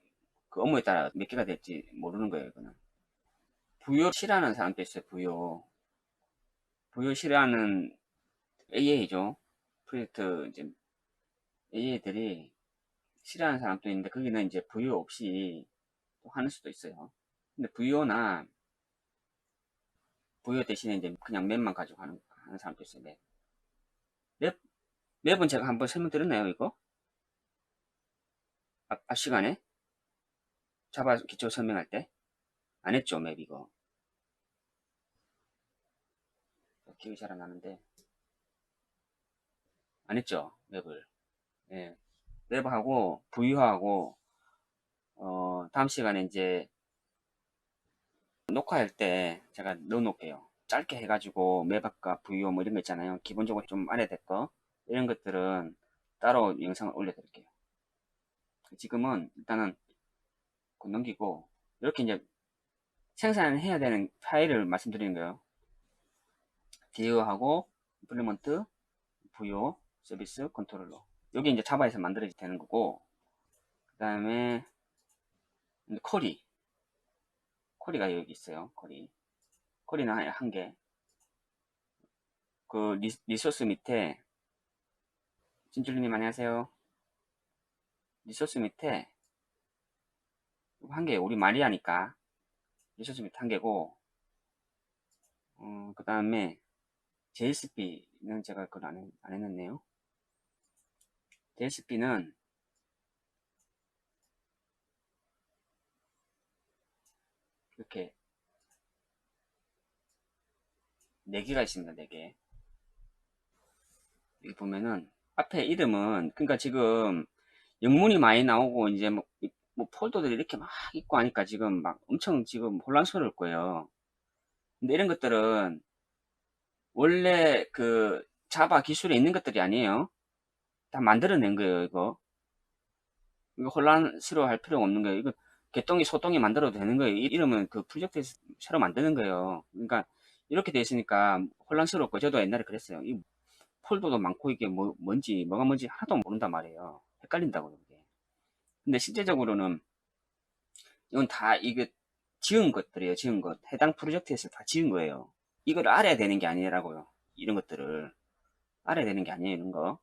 그 업무에 따라 몇 개가 될지 모르는 거예요, 이거는. 부요 싫어하는 사람도 있어요, 부요. 부요 싫어하는 AA죠. 프로젝트 이제 AA들이 싫어하는 사람도 있는데 거기는 이제 부요 없이 또 하는 수도 있어요. 근데 부요나 부요 대신에 이제 그냥 맵만 가지고 하는 사람도 있어요. 맵. 맵, 맵은 제가 한번 설명드렸나요, 이거? 앞 시간에? 자바 기초 설명할 때? 안 했죠, 맵 이거. 기억이 잘 안 나는데. 안 했죠, 맵을. 예. 맵하고, 부유하고, 다음 시간에 이제 녹화할 때 제가 넣어놓을게요. 짧게 해가지고 맵아까 부유 뭐 이런 거 있잖아요. 기본적으로 좀 알아야 될 거. 이런 것들은 따로 영상을 올려드릴게요. 지금은 일단은 넘기고, 이렇게 이제 생산해야 되는 파일을 말씀드리는 거예요. 디어하고 임플리먼트 VO 서비스 컨트롤러. 여기 이제 자바에서 만들어지 되는 거고, 그 다음에 커리가 여기 있어요. 커리는 한 개. 그 리소스 밑에 진줄리님 안녕하세요. 리소스 밑에 한 개, 우리 마리아니까 리소스 밑에 한 개고, 그 다음에 JSP는 제가 그걸 안 해놨네요. JSP는 이렇게 4개가 있습니다. 4개. 여기 보면은 앞에 이름은, 그러니까 지금 영문이 많이 나오고 이제 뭐 폴더들이 이렇게 막 있고 하니까 지금 막 엄청 지금 혼란스러울 거예요. 근데 이런 것들은 원래 그 자바 기술에 있는 것들이 아니에요. 다 만들어낸 거예요, 이거. 이거 혼란스러워 할 필요가 없는 거예요. 이거 개똥이 소똥이 만들어도 되는 거예요. 이름은 그 프로젝트에서 새로 만드는 거예요. 그러니까 이렇게 돼 있으니까 혼란스럽고, 저도 옛날에 그랬어요. 이 폴더도 많고 이게 뭐가 뭔지 하나도 모른단 말이에요. 헷갈린다고요, 이게. 근데 실제적으로는 이건 다 이게 지은 것들이에요. 지은 것. 해당 프로젝트에서 다 지은 거예요. 이걸 알아야 되는 게 아니라고요. 이런 것들을 알아야 되는 게 아니에요. 이런 거.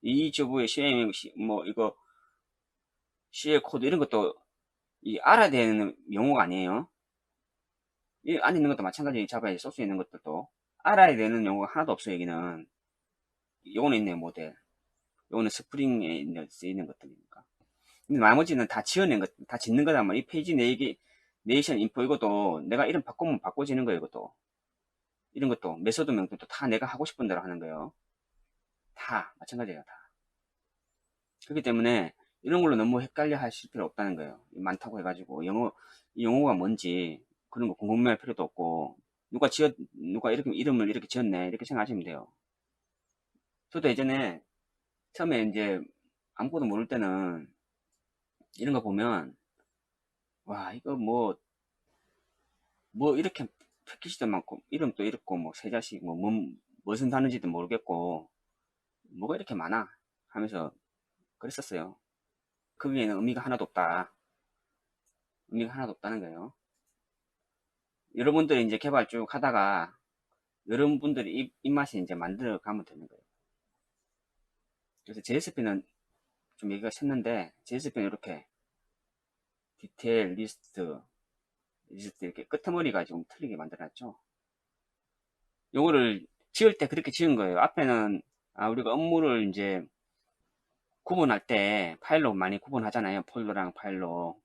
이 저부의 CM 뭐 이거 CL 코드 이런 것도 이 알아야 되는 용어가 아니에요. 이 안에 있는 것도 마찬가지. 자바에 쓸 수 있는 것들도 알아야 되는 용어가 하나도 없어요. 여기는. 요거는 있네요. 모델. 요거는 스프링에 쓰이는 것들이니까. 근데 나머지는 다 지어낸 것, 다 짓는 거단 말이에요. 이 페이지 네이션 인포 이것도 내가 이름 바꾸면 바꿔지는 거예요. 이것도. 이런 것도 메소드 명령도 다 내가 하고 싶은 대로 하는 거예요. 다 마찬가지예요. 다. 그렇기 때문에 이런 걸로 너무 헷갈려 하실 필요 없다는 거예요. 많다고 해가지고 이 용어가 뭔지 그런 거 궁금해할 필요도 없고, 누가 이렇게 이름을 이렇게 지었네 이렇게 생각하시면 돼요. 저도 예전에 처음에 이제 아무것도 모를 때는 이런 거 보면, 와 이거 뭐 이렇게 패키지도 많고 이름도 이렇고 뭐 세 자식 무슨 단어인지도 모르겠고 뭐가 이렇게 많아 하면서 그랬었어요. 거기에는 의미가 하나도 없다. 의미가 하나도 없다는 거예요. 여러분들이 이제 개발 쭉 하다가 여러분들이 입맛에 이제 만들어 가면 되는 거예요. 그래서 JSP는 좀 얘기가 샜는데, JSP는 이렇게 디테일, 리스트 이렇게 끄트머리가 좀 틀리게 만들어놨죠. 요거를 지을 때 그렇게 지은 거예요. 앞에는 우리가 업무를 이제 구분할 때 파일로 많이 구분하잖아요. 폴더랑 파일로.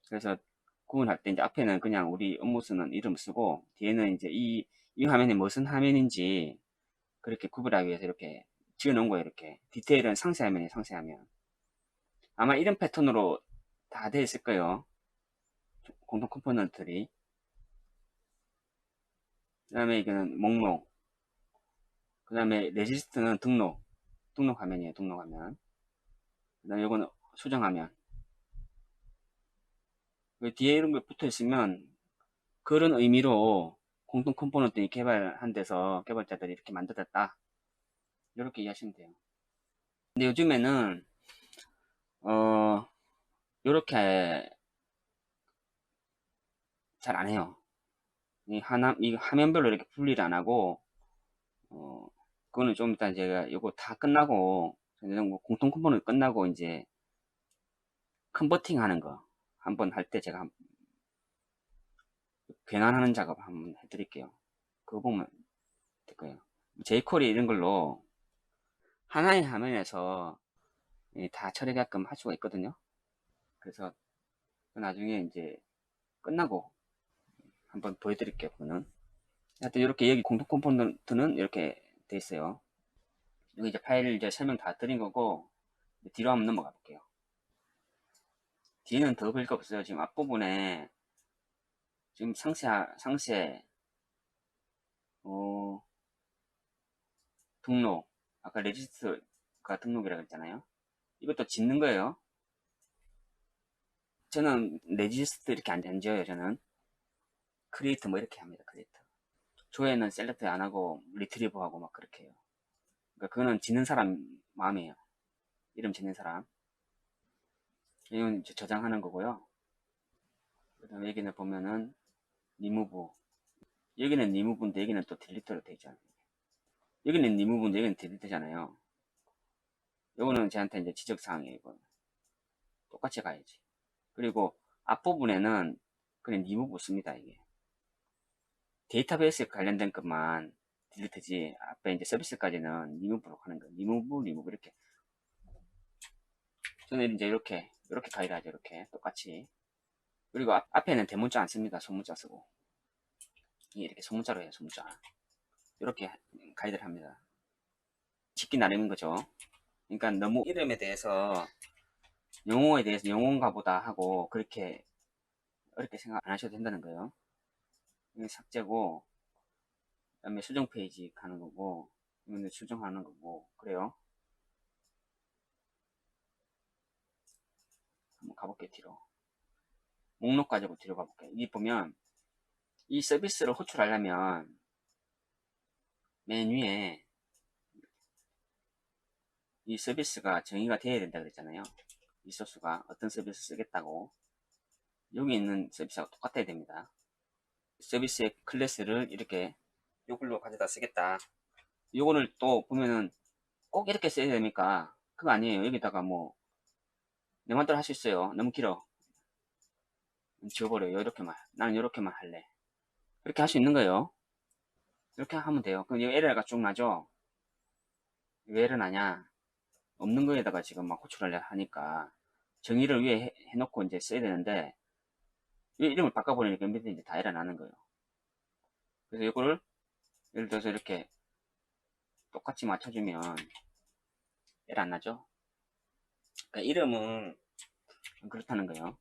그래서 구분할 때 이제 앞에는 그냥 우리 업무 쓰는 이름 쓰고, 뒤에는 이제 이 화면이 무슨 화면인지 그렇게 구분하기 위해서 이렇게 지어 놓은 거예요. 이렇게 디테일은 상세화면이 상세화면. 아마 이런 패턴으로 다 되어 있을 거예요. 공통 컴포넌트들이. 그 다음에 이거는 목록. 그 다음에 레지스트는 등록 화면이에요. 등록 화면. 그 다음에 이거는 수정 화면. 그 뒤에 이런 게 붙어 있으면 그런 의미로 공통 컴포넌트 개발한 데서 개발자들이 이렇게 만들었다. 이렇게 이해하시면 돼요. 근데 요즘에는 이렇게 잘 안 해요. 이 화면별로 이렇게 분리를 안 하고, 어, 그거는 좀 이따 제가 이거 다 끝나고, 공통 컴포넌트 끝나고 이제 컨버팅 하는 거 한번 할 때 제가 변환하는 작업 한번 해드릴게요. 그거 보면 될 거예요. jQuery 이런 걸로 하나의 화면에서 다 처리게끔 할 수가 있거든요. 그래서 나중에 이제 끝나고 한번 보여드릴게요. 그거는. 하여튼 이렇게 여기 공통 컴포넌트는 이렇게 돼 있어요. 여기 이제 파일 이제 설명 다 드린 거고, 뒤로 한번 넘어가 볼게요. 뒤에는 더 볼 거 없어요. 지금 앞부분에 지금 상세, 어, 등록, 아까 레지스트가 등록이라고 했잖아요. 이것도 짓는 거예요. 저는 레지스트 이렇게 안 지어요. 저는 크리에이터 뭐 이렇게 합니다. 크리에이터. 조회는 셀렉트 안 하고 리트리브 하고 막 그렇게 해요. 그러니까 그거는 짓는 사람 마음이에요. 이름 짓는 사람. 이건 이제 저장하는 거고요. 그 다음에 여기는 보면은 리무브. 여기는 리무브인데 여기는 또 딜리트로 되어 있잖아요. 여기는 리무브인데 여기는 딜리트잖아요. 요거는 저한테 이제 지적사항이에요. 이거 똑같이 가야지. 그리고 앞부분에는 그냥 리무브 씁니다. 이게 데이터베이스에 관련된 것만 딜리트지 앞에 이제 서비스까지는 리무브로 하는 거. 리무브 이렇게. 저는 이제 이렇게 가이드 하죠. 이렇게 똑같이. 그리고 앞에는 대문자 안 씁니다. 소문자 쓰고. 이렇게 소문자로 해요. 소문자. 이렇게 가이드를 합니다. 짓기 나름인 거죠. 그러니까 너무 이름에 대해서 용어에 대해서 용어인가 보다 하고 그렇게 어렵게 생각 안 하셔도 된다는 거예요. 이게 삭제고, 그 다음에 수정 페이지 가는 거고, 이건 수정하는 거고, 그래요. 한번 가볼게요, 뒤로. 목록 가지고 뒤로 가볼게요. 여기 보면, 이 서비스를 호출하려면, 맨 위에, 이 서비스가 정의가 되어야 된다 그랬잖아요. 리소스가 어떤 서비스 쓰겠다고. 여기 있는 서비스하고 똑같아야 됩니다. 서비스의 클래스를 이렇게 요걸로 가져다 쓰겠다. 요거를 또 보면은 꼭 이렇게 써야 됩니까? 그거 아니에요. 여기다가 뭐 내 맘대로 할 수 있어요. 너무 길어. 지워버려요. 이렇게만. 나는 이렇게만 할래. 이렇게 할 수 있는 거예요. 이렇게 하면 돼요. 그럼 여기 에러가 쭉 나죠? 왜 에러 나냐? 없는 거에다가 지금 막 호출하려 하니까 정의를 위에 해놓고 이제 써야 되는데 이 이름을 바꿔버리니까 밑에 이제 다 에러 나는 거예요. 그래서 이거를 예를 들어서 이렇게 똑같이 맞춰주면 에러 안 나죠? 그러니까 이름은 그렇다는 거예요.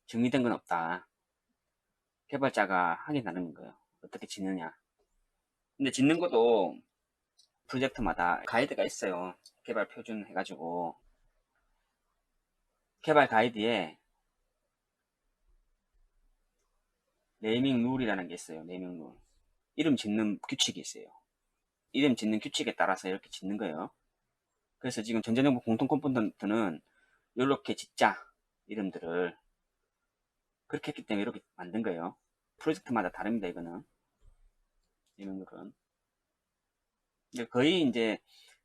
정의된 건 없다. 개발자가 하게 나는 거예요. 어떻게 짓느냐. 근데 짓는 것도 프로젝트마다 가이드가 있어요. 개발 표준 해가지고 개발 가이드에 네이밍 룰이라는 게 있어요. 네이밍 룰. 이름 짓는 규칙이 있어요. 이름 짓는 규칙에 따라서 이렇게 짓는 거예요. 그래서 지금 전자정보 공통 컴포넌트는 이렇게 짓자. 이름들을 그렇게 했기 때문에 이렇게 만든 거예요. 프로젝트마다 다릅니다. 이거는 네이밍 룰은. 거의 이제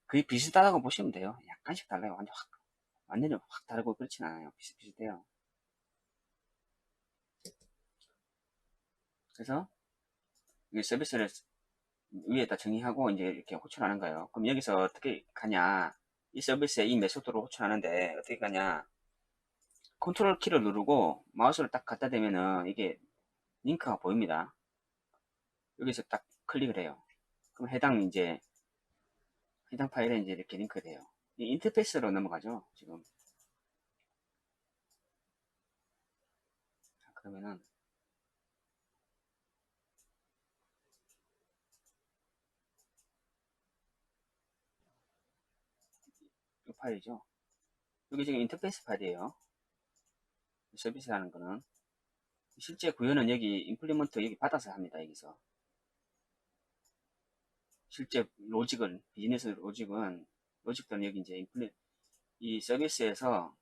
거의 비슷하다고 보시면 돼요. 약간씩 달라요. 완전히 확 다르고 그렇진 않아요. 비슷비슷해요. 그래서 이 서비스를 위에다 정의하고 이제 이렇게 호출하는 거예요. 그럼 여기서 어떻게 가냐? 이 서비스에 이 메소드로 호출하는데 어떻게 가냐? 컨트롤 키를 누르고 마우스를 딱 갖다 대면은 이게 링크가 보입니다. 여기서 딱 클릭을 해요. 그럼 해당 파일에 이제 이렇게 링크가 돼요. 이 인터페이스로 넘어가죠. 지금. 그러면은 이 파일이죠. 여기 지금 인터페이스 파일이에요. 서비스라는 거는 실제 구현은 여기 임플리먼트 여기 받아서 합니다. 여기서 실제 비즈니스 로직들은 여기 이제 이 서비스에서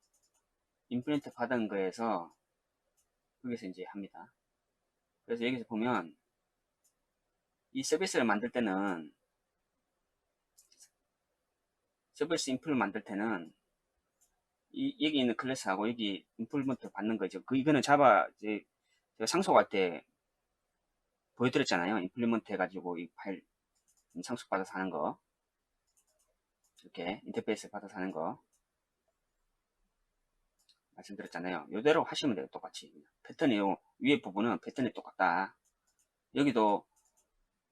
임플리먼트 받은 거에서 거기서 이제 합니다. 그래서 여기서 보면 이 서비스를 만들 때는 서비스 인플을 만들 때는 여기 있는 클래스하고 여기 임플리먼트 받는 거죠. 이거는 자바 이제 제가 상속할 때 보여드렸잖아요. 임플리먼트 해가지고 이 파일 상속 받아서 하는 거 이렇게 인터페이스 받아서 하는 거 말씀드렸잖아요. 이대로 하시면 돼요. 똑같이 패턴이 위에 부분은 패턴이 똑같다. 여기도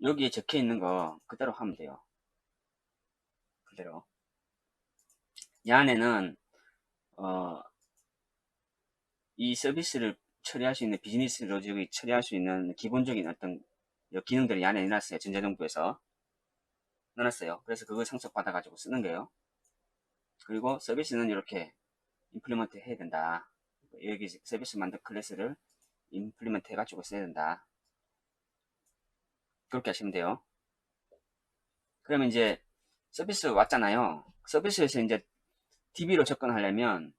여기에 적혀 있는 거 그대로 하면 돼요. 그대로 이 안에는 이 서비스를 처리할 수 있는 비즈니스 로직이 처리할 수 있는 기본적인 어떤 기능들이 이 안에 넣어놨어요. 전자정보에서 넣어놨어요. 그래서 그걸 상속받아 가지고 쓰는 거예요. 그리고 서비스는 이렇게 임플리먼트 해야 된다. 여기 서비스 만든 클래스를 임플리먼트 해가지고 써야 된다. 그렇게 하시면 돼요. 그러면 이제 서비스 왔잖아요. 서비스에서 이제 DB로 접근하려면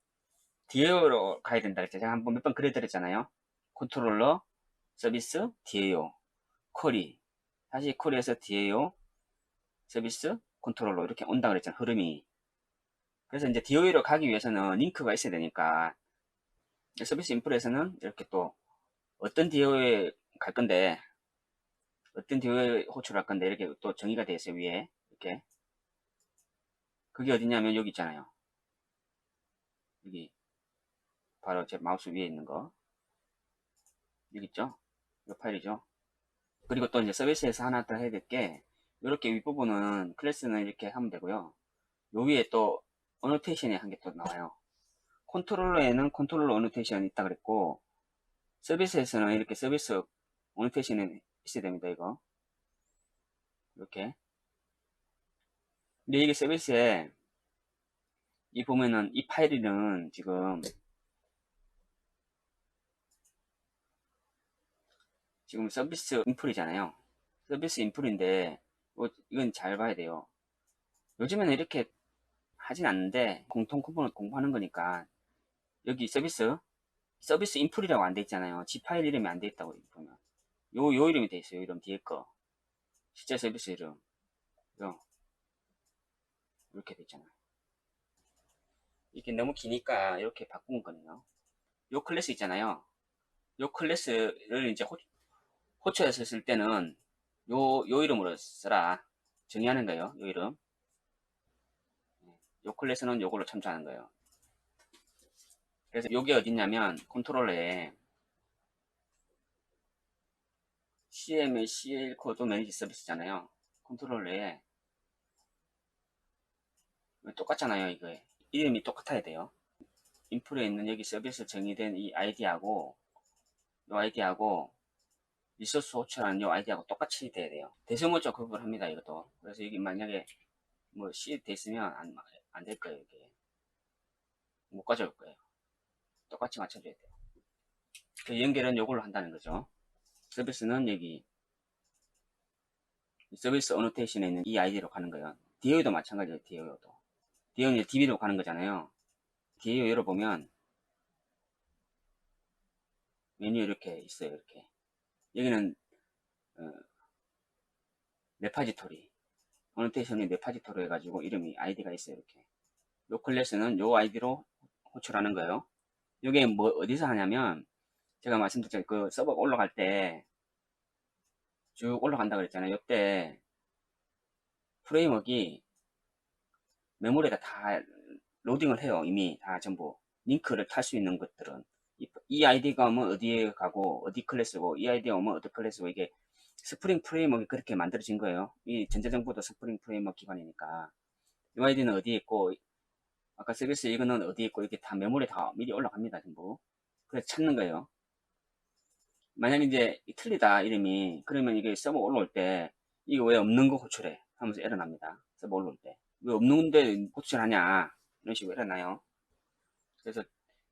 DAO로 가야 된다 그랬죠. 제가 한번 몇 번 그려드렸잖아요. 컨트롤러, 서비스, DAO, 쿼리. 다시 쿼리에서 DAO, 서비스, 컨트롤러 이렇게 온다 그랬잖아요. 흐름이. 그래서 이제 DAO로 가기 위해서는 링크가 있어야 되니까 서비스 인프레에서는 이렇게 또 어떤 DAO에 갈 건데 어떤 DAO에 호출할 건데 이렇게 또 정의가 되어 있어요. 위에 이렇게. 그게 어디냐면 여기 있잖아요. 여기 바로 제 마우스 위에 있는 거 여기 있죠? 이 파일이죠. 그리고 또 이제 서비스에서 하나 더 해야 될 게 이렇게 윗부분은 클래스는 이렇게 하면 되고요. 요 위에 또 어노테이션이 한 개 또 나와요. 컨트롤러에는 컨트롤러 어노테이션이 있다 그랬고 서비스에서는 이렇게 서비스 어노테이션이 있어야 됩니다. 이거 이렇게. 근데 이게 서비스에 이 보면은 이 파일은 지금 서비스 인풀이잖아요. 서비스 인풀인데 이건 잘 봐야 돼요. 요즘에는 이렇게 하진 않는데 공통 컴포넌트 공부하는 거니까 여기 서비스 인풀이라고 안 돼 있잖아요. G 파일 이름이 안 돼 있다고 보면 요 이름이 돼 있어요. 이름 뒤에 거 실제 서비스 이름 이렇게 돼 있잖아요. 이게 너무 기니까 이렇게 바꾼 거네요. 요 클래스 있잖아요. 요 클래스를 이제 호출해서 쓸 때는 요 이름으로 써라 정의하는 거예요. 요 이름. 요 클래스는 요걸로 참조하는 거예요. 그래서 요게 어딨냐면 컨트롤러에 CML, CL 코드 매니지 서비스잖아요. 컨트롤러에 똑같잖아요. 이거 이름이 똑같아야 돼요. 인풀에 있는 여기 서비스 정의된 이 아이디하고 이 아이디하고 리소스 호출하는 이 아이디하고 똑같이 돼야 돼요. 대소문자 구분을 합니다. 이것도. 그래서 여기 만약에 뭐 C 돼 있으면 안 될 거예요. 이게 못 가져올 거예요. 똑같이 맞춰줘야 돼요. 그 연결은 요걸로 한다는 거죠. 서비스는 여기 서비스 어노테이션에 있는 이 아이디로 가는 거예요. DAO도 마찬가지예요. DAO도. DAO는 DB로 가는 거잖아요. DAO 열어보면 메뉴 이렇게 있어요. 이렇게. 여기는 어, 레파지토리 어노테이션이 레파지토리 해가지고 이름이 아이디가 있어요. 이렇게. 요 클래스는 요 아이디로 호출하는 거예요. 이게 뭐 어디서 하냐면 제가 말씀드렸죠. 그 서버 올라갈 때 쭉 올라간다 그랬잖아요. 이때 프레임워크가 메모리에다 다 로딩을 해요. 이미 다 전부 링크를 탈 수 있는 것들은 이 아이디가 오면 어디에 가고 어디 클래스고 이 아이디가 오면 어디 클래스고 이게 스프링 프레임워크가 그렇게 만들어진 거예요. 이 전자정보도 스프링 프레임워크 기반이니까 이 아이디는 어디에 있고 아까 서비스 이거는 어디에 있고 이게 다 메모리에 다 미리 올라갑니다. 전부. 그래서 찾는 거예요. 만약에 이제 틀리다 이름이 그러면 이게 서버 올라올 때 이거 왜 없는 거 호출해 하면서 에러 납니다. 서버 올라올 때 왜 없는데 호출하냐 이런 식으로 에러 나요. 그래서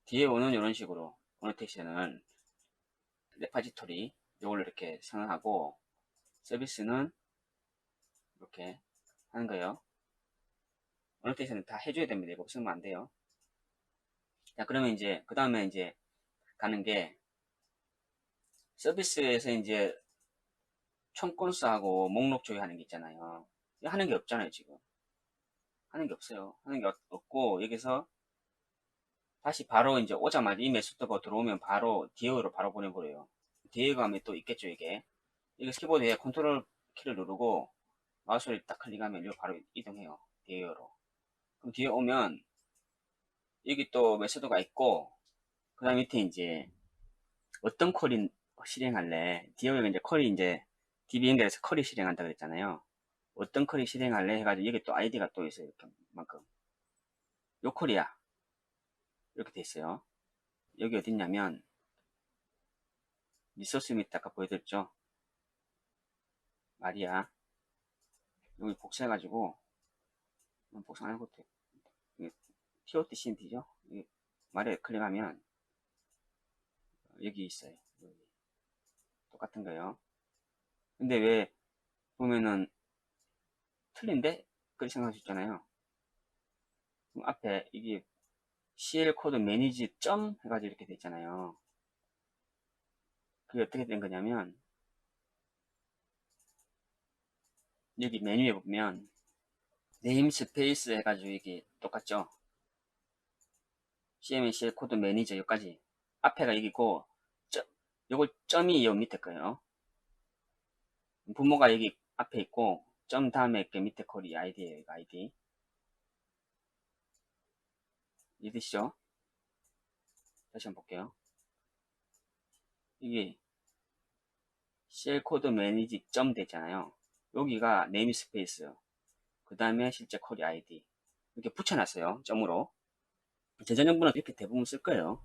뒤에 오는 이런 식으로 어노테이션을 레파지토리 이걸로 이렇게 선언하고 서비스는 이렇게 하는 거예요. 어노테이션은 다 해줘야 됩니다. 이거 없으면 안 돼요. 자 그러면 이제 그 다음에 이제 가는 게 서비스에서 이제 총 건수하고 목록 조회하는 게 있잖아요. 하는 게 없잖아요 지금. 하는 게 없어요. 하는 게 없고 여기서 다시 바로 이제 오자마자 이 메시지가 들어오면 바로 DAO로 바로 보내버려요. DAO가 하면 또 있겠죠 이게. 이거 키보드에 컨트롤 키를 누르고 마우스를 딱 클릭하면 이거 바로 이동해요. DAO로. 그럼 뒤에 오면 여기 또 메소드가 있고 그 다음 밑에 이제 어떤 쿼리 실행할래 DAO가 이제 쿼리 이제 DB 연결해서 쿼리 실행한다 그랬잖아요. 어떤 쿼리 실행할래 해가지고 여기 또 아이디가 또 있어요. 이렇게만큼 요 쿼리야 이렇게 돼 있어요. 여기 어딨냐면 리소스 밑에 아까 보여드렸죠. 마리아 여기 복사해가지고 복사 안 해도 돼. TOTCNT죠. 마리아 클릭하면 여기 있어요. 여기. 똑같은 거예요. 근데 왜 보면은 틀린데? 그렇게 생각할 수 있잖아요. 그럼 앞에 이게 CL 코드 매니지 점 해가지고 이렇게 돼 있잖아요. 그게 어떻게 된 거냐면 여기 메뉴에 보면 네임 스페이스 해가지고 이게 똑같죠. CMA CL 코드 매니저 여기까지 앞에가 이기고 요걸 점이 요 밑에 거예요. 부모가 여기 앞에 있고 점 다음에 그 밑에 콜이 아이디예요. 아이디 이해되시죠? 다시 한번 볼게요. 이게 CL 코드 매니지 점 되잖아요. 여기가 네임스페이스 그 다음에 실제 콜이 아이디 이렇게 붙여놨어요. 점으로. 제전용부는 이렇게 대부분 쓸 거예요.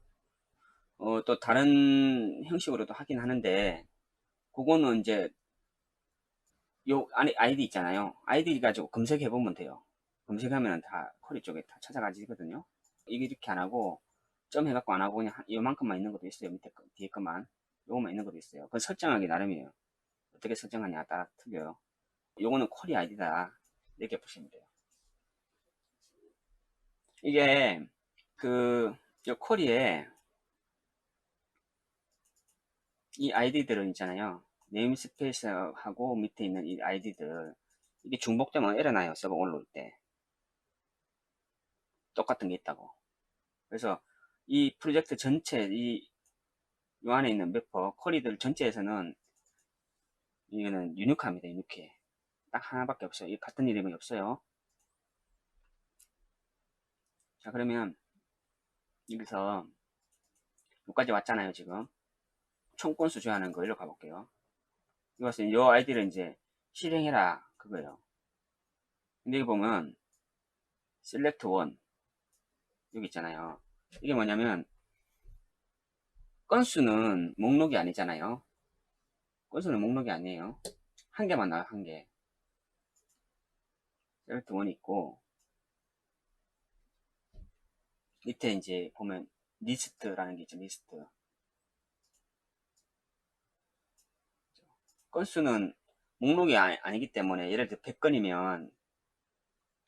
또 다른 형식으로도 하긴 하는데 그거는 이제 요 안에 아이디 있잖아요. 아이디 가지고 검색해보면 돼요. 검색하면 다 쿼리 쪽에 다 찾아가지거든요. 이게 이렇게 안 하고 점 해갖고 안 하고 그냥 요만큼만 있는 것도 있어요. 밑에 거, 뒤에 것만 요것만 있는 것도 있어요. 그건 설정하기 나름이에요. 어떻게 설정하냐에 따라 틀려요. 요거는 쿼리 아이디다 이렇게 보시면 돼요. 이게 요 쿼리에 이 아이디들은 있잖아요. 네임스페이스하고 밑에 있는 이 아이디들 이게 중복되면 에러나요. 서버 올라올 때 똑같은 게 있다고. 그래서 이 프로젝트 전체 요 안에 있는 맵퍼 쿼리들 전체에서는 이거는 유니크합니다. 유니크해. 딱 하나밖에 없어요. 이 같은 이름이 없어요. 자 그러면 여기서 여기까지 왔잖아요. 지금 총 건수 조회하는 거 일로 가볼게요. 이것은 요 아이디를 이제 실행해라 그거예요. 근데 여기 보면 select one 여기 있잖아요. 이게 뭐냐면 건수는 목록이 아니잖아요. 건수는 목록이 아니에요. 한 개만 나와요. 한 개. select one 있고 밑에 이제 보면 리스트라는 게 있죠. 리스트. 건수는 목록이 아니기 때문에 예를 들어 100건이면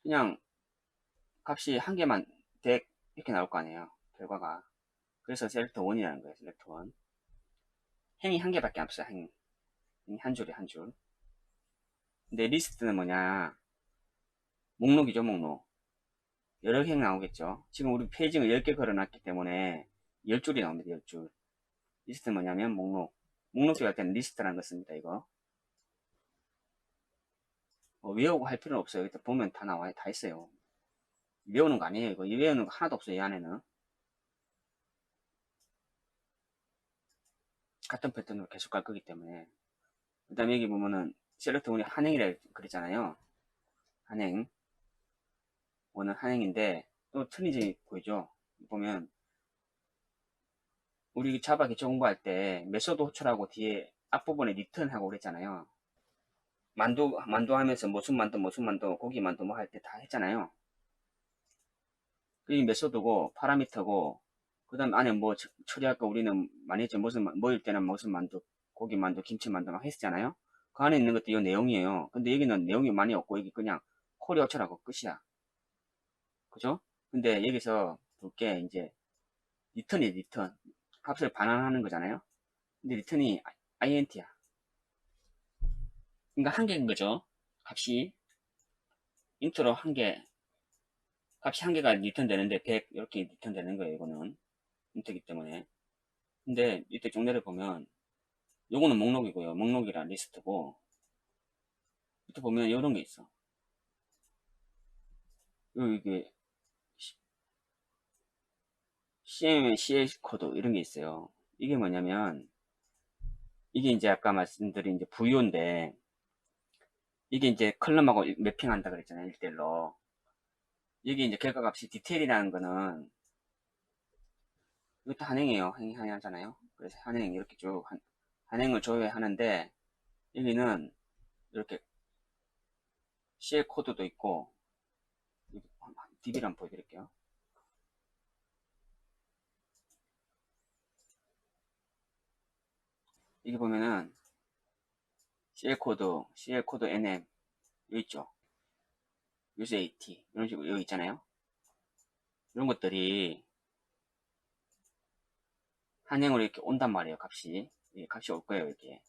그냥 값이 한 개만 100 이렇게 나올 거 아니에요. 결과가. 그래서 select one이라는 거예요. select one. 행이 한 개밖에 없어요. 행이 한 줄에 한 줄. 근데 리스트는 뭐냐? 목록이죠, 목록. 여러 행 나오겠죠. 지금 우리 페이지가 10개 걸어놨기 때문에 10줄이 나옵니다. 10줄. 리스트는 뭐냐면 목록. 목록 조회할 때는 리스트라는 거 씁니다. 이거. 외우고 할 필요는 없어요. 일단 보면 다 나와요. 다 있어요. 외우는 거 아니에요. 이거 외우는 거 하나도 없어요. 이 안에는. 같은 패턴으로 계속 갈 거기 때문에. 그 다음에 여기 보면은 셀렉트 원이 한행이라 그랬잖아요. 한행. 원은 한행인데 또 틀린 점이 보이죠. 보면 우리 자바 기초 공부할 때 메소드 호출하고 뒤에 앞부분에 리턴하고 그랬잖아요. 만두 하면서 무슨 만두 고기 만두 뭐 할 때 다 했잖아요. 그게 메소드고 파라미터고 그 다음 안에 뭐 처리할 거 우리는 많이 했죠. 뭐일 때는 무슨 만두 고기 만두 김치 만두 막 했잖아요. 그 안에 있는 것도 이 내용이에요. 근데 여기는 내용이 많이 없고 여기 그냥 콜이 호출하고 끝이야. 그죠? 근데 여기서 볼게 이제 리턴이 리턴 값을 반환하는 거잖아요. 근데 리턴이 int야. 그러니까 한 개인 거죠. 값이 인트로 한 개, 값이 한 개가 리턴 되는데 100 이렇게 리턴 되는 거예요. 이거는 인트기 때문에. 근데 이때 쭉 내려보면 요거는 목록이고요. 목록이란 리스트고 밑에 보면 이런 게 있어. 요 이게 CMM, CS 코드 이런 게 있어요. 이게 뭐냐면 이게 이제 아까 말씀드린 이제 부유인데 이게 이제 컬럼하고 매핑한다 그랬잖아요. 1대1로. 여기 이제 결과값이 디테일이라는 거는 이것도 한행이에요. 한행 하잖아요. 그래서 한행 이렇게 쭉 한행을 조회하는데 여기는 이렇게 CL 코드도 있고 DB를 한번 보여드릴게요. 이게 보면은 CL 코드 NM 여기 있죠. UseAT 이런 식으로 여기 있잖아요. 이런 것들이 한행으로 이렇게 온단 말이에요. 값이 올 거예요. 이렇게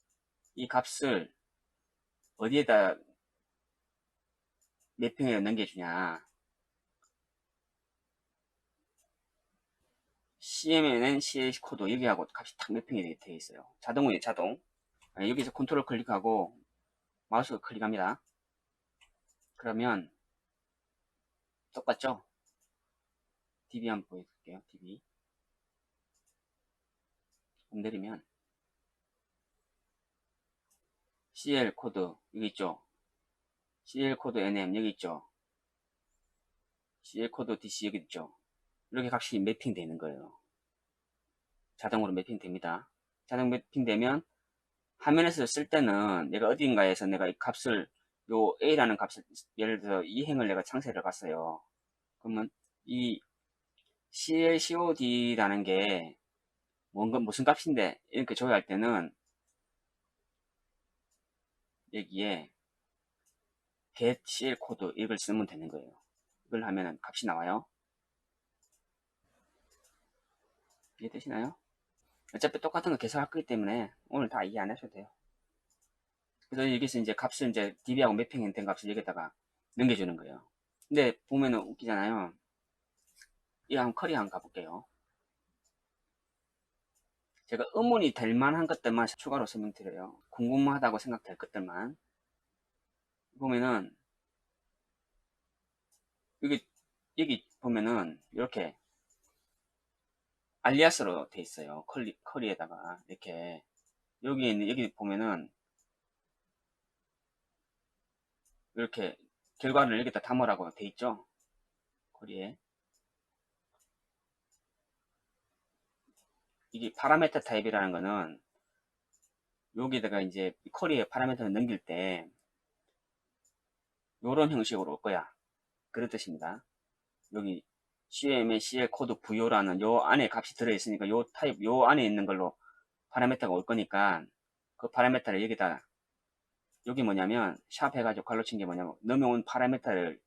이 값을 어디에다 매핑해서 넘겨주냐. CMNN CL 코드 여기하고 값이 딱 매핑이 되어 있어요. 자동. 여기서 컨트롤 클릭하고 마우스 클릭합니다. 그러면 똑같죠? DB 한번 보여드릴게요. DB 내리면 CL 코드 여기 있죠. CL 코드 NM 여기 있죠. CL 코드 DC 여기 있죠. 이렇게 값이 매핑 되는 거예요. 자동으로 매핑 됩니다. 자동 매핑 되면 화면에서 쓸 때는 내가 어딘가에서 내가 이 값을 요 A라는 값을 예를 들어서 이 행을 내가 창세를 갔어요. 그러면 이 CLCOD라는 게 무슨 값인데 이렇게 조회할 때는 여기에 get CL 코드 이걸 쓰면 되는 거예요. 이걸 하면은 값이 나와요. 이해되시나요? 어차피 똑같은 거 계속 할 거기 때문에 오늘 다 이해 안 하셔도 돼요. 그래서 여기서 이제 값을 이제 DB하고 매핑된 값을 여기다가 넘겨주는 거예요. 근데 보면은 웃기잖아요. 이거 한번 커리 한번 가볼게요. 제가 의문이 될 만한 것들만 추가로 설명드려요. 궁금하다고 생각될 것들만. 보면은 여기 보면은 이렇게 알리아스로 돼 있어요. 커리에다가 이렇게 여기 보면은 이렇게 결과를 여기다 담으라고 돼 있죠. 커리에 이게 파라메터 타입이라는 거는 여기다가 이제 커리에 파라메터를 넘길 때 요런 형식으로 올 거야. 그런 뜻입니다. 여기 CM의 CL 코드 VO라는 요 안에 값이 들어있으니까 요 타입 요 안에 있는 걸로 파라메터가 올 거니까 그 파라메터를 여기다 여기 뭐냐면 샵 해가지고 괄호 친 게 뭐냐면 넘어온 파라메터를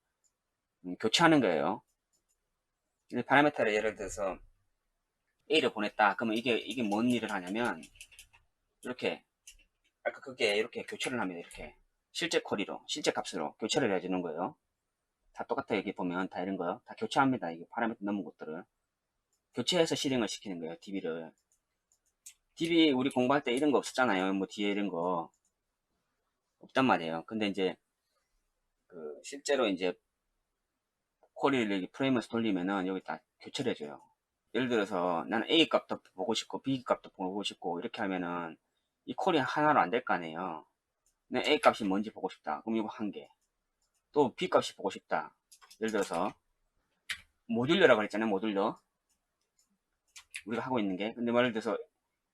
교체하는 거예요. 파라메터를 예를 들어서 A를 보냈다. 그러면 이게 뭔 일을 하냐면 이렇게 아까 그게 이렇게 교체를 하면 이렇게 실제 쿼리로 실제 값으로 교체를 해주는 거예요. 다 똑같아. 여기 보면 다 이런 거요. 다 교체합니다. 이게 파라미터 넘은 것들을 교체해서 실행을 시키는 거예요. DB를. DB 우리 공부할 때 이런 거 없었잖아요. 뭐 뒤에 이런 거 없단 말이에요. 근데 이제 그 실제로 이제 쿼리를 프레임에서 돌리면은 여기 다 교체를 해줘요. 예를 들어서 나는 A 값도 보고 싶고 B 값도 보고 싶고 이렇게 하면은 이 쿼리 하나로 안 될 거 아니에요. 내 A 값이 뭔지 보고 싶다. 그럼 이거 한 개. 또 B 값이 보고 싶다. 예를 들어서 모듈러라고 했잖아요. 모듈러. 우리가 하고 있는 게. 근데 예를 들어서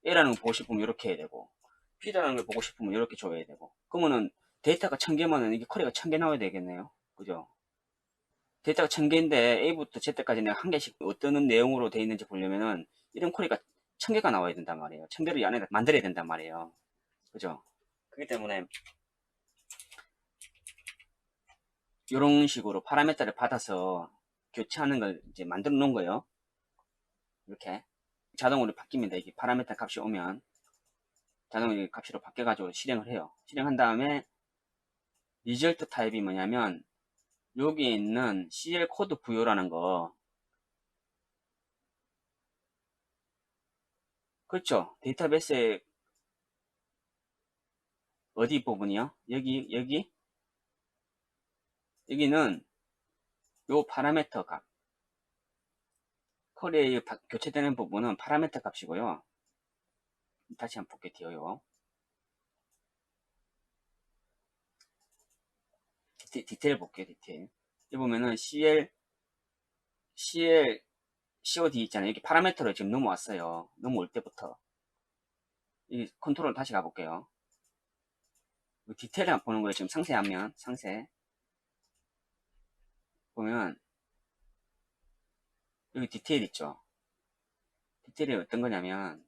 A라는 거 보고 싶으면 이렇게 해야 되고 B라는 걸 보고 싶으면 이렇게 줘야 되고 그러면은 데이터가 1000개면은 이게 쿼리가 1000개 나와야 되겠네요. 그죠? 데이터가 1000개인데 A부터 Z까지 내가 한 개씩 어떤 내용으로 되어 있는지 보려면은 이런 쿼리가 1000개가 나와야 된단 말이에요. 1000개를 이 안에 만들어야 된단 말이에요. 그죠? 그렇기 때문에 이런 식으로 파라미터를 받아서 교체하는 걸 이제 만들어 놓은 거예요. 이렇게 자동으로 바뀝니다. 이게 파라미터 값이 오면 자동으로 값으로 바뀌어가지고 실행을 해요. 실행한 다음에 리절트 타입이 뭐냐면 여기 있는 CL 코드 부여라는 거 그렇죠. 데이터베이스의 어디 부분이요? 여기는 요 파라미터 값 쿼리에 교체되는 부분은 파라미터 값이고요. 다시 한번 볼게요. 디테일 볼게요. 디테일 여기 보면은 COD 있잖아요. 여기 파라미터로 지금 넘어왔어요. 넘어올 때부터 이 컨트롤 다시 가볼게요. 디테일 한번 보는 거예요. 지금 상세하면 상세 보면 여기 디테일 있죠. 디테일이 어떤 거냐면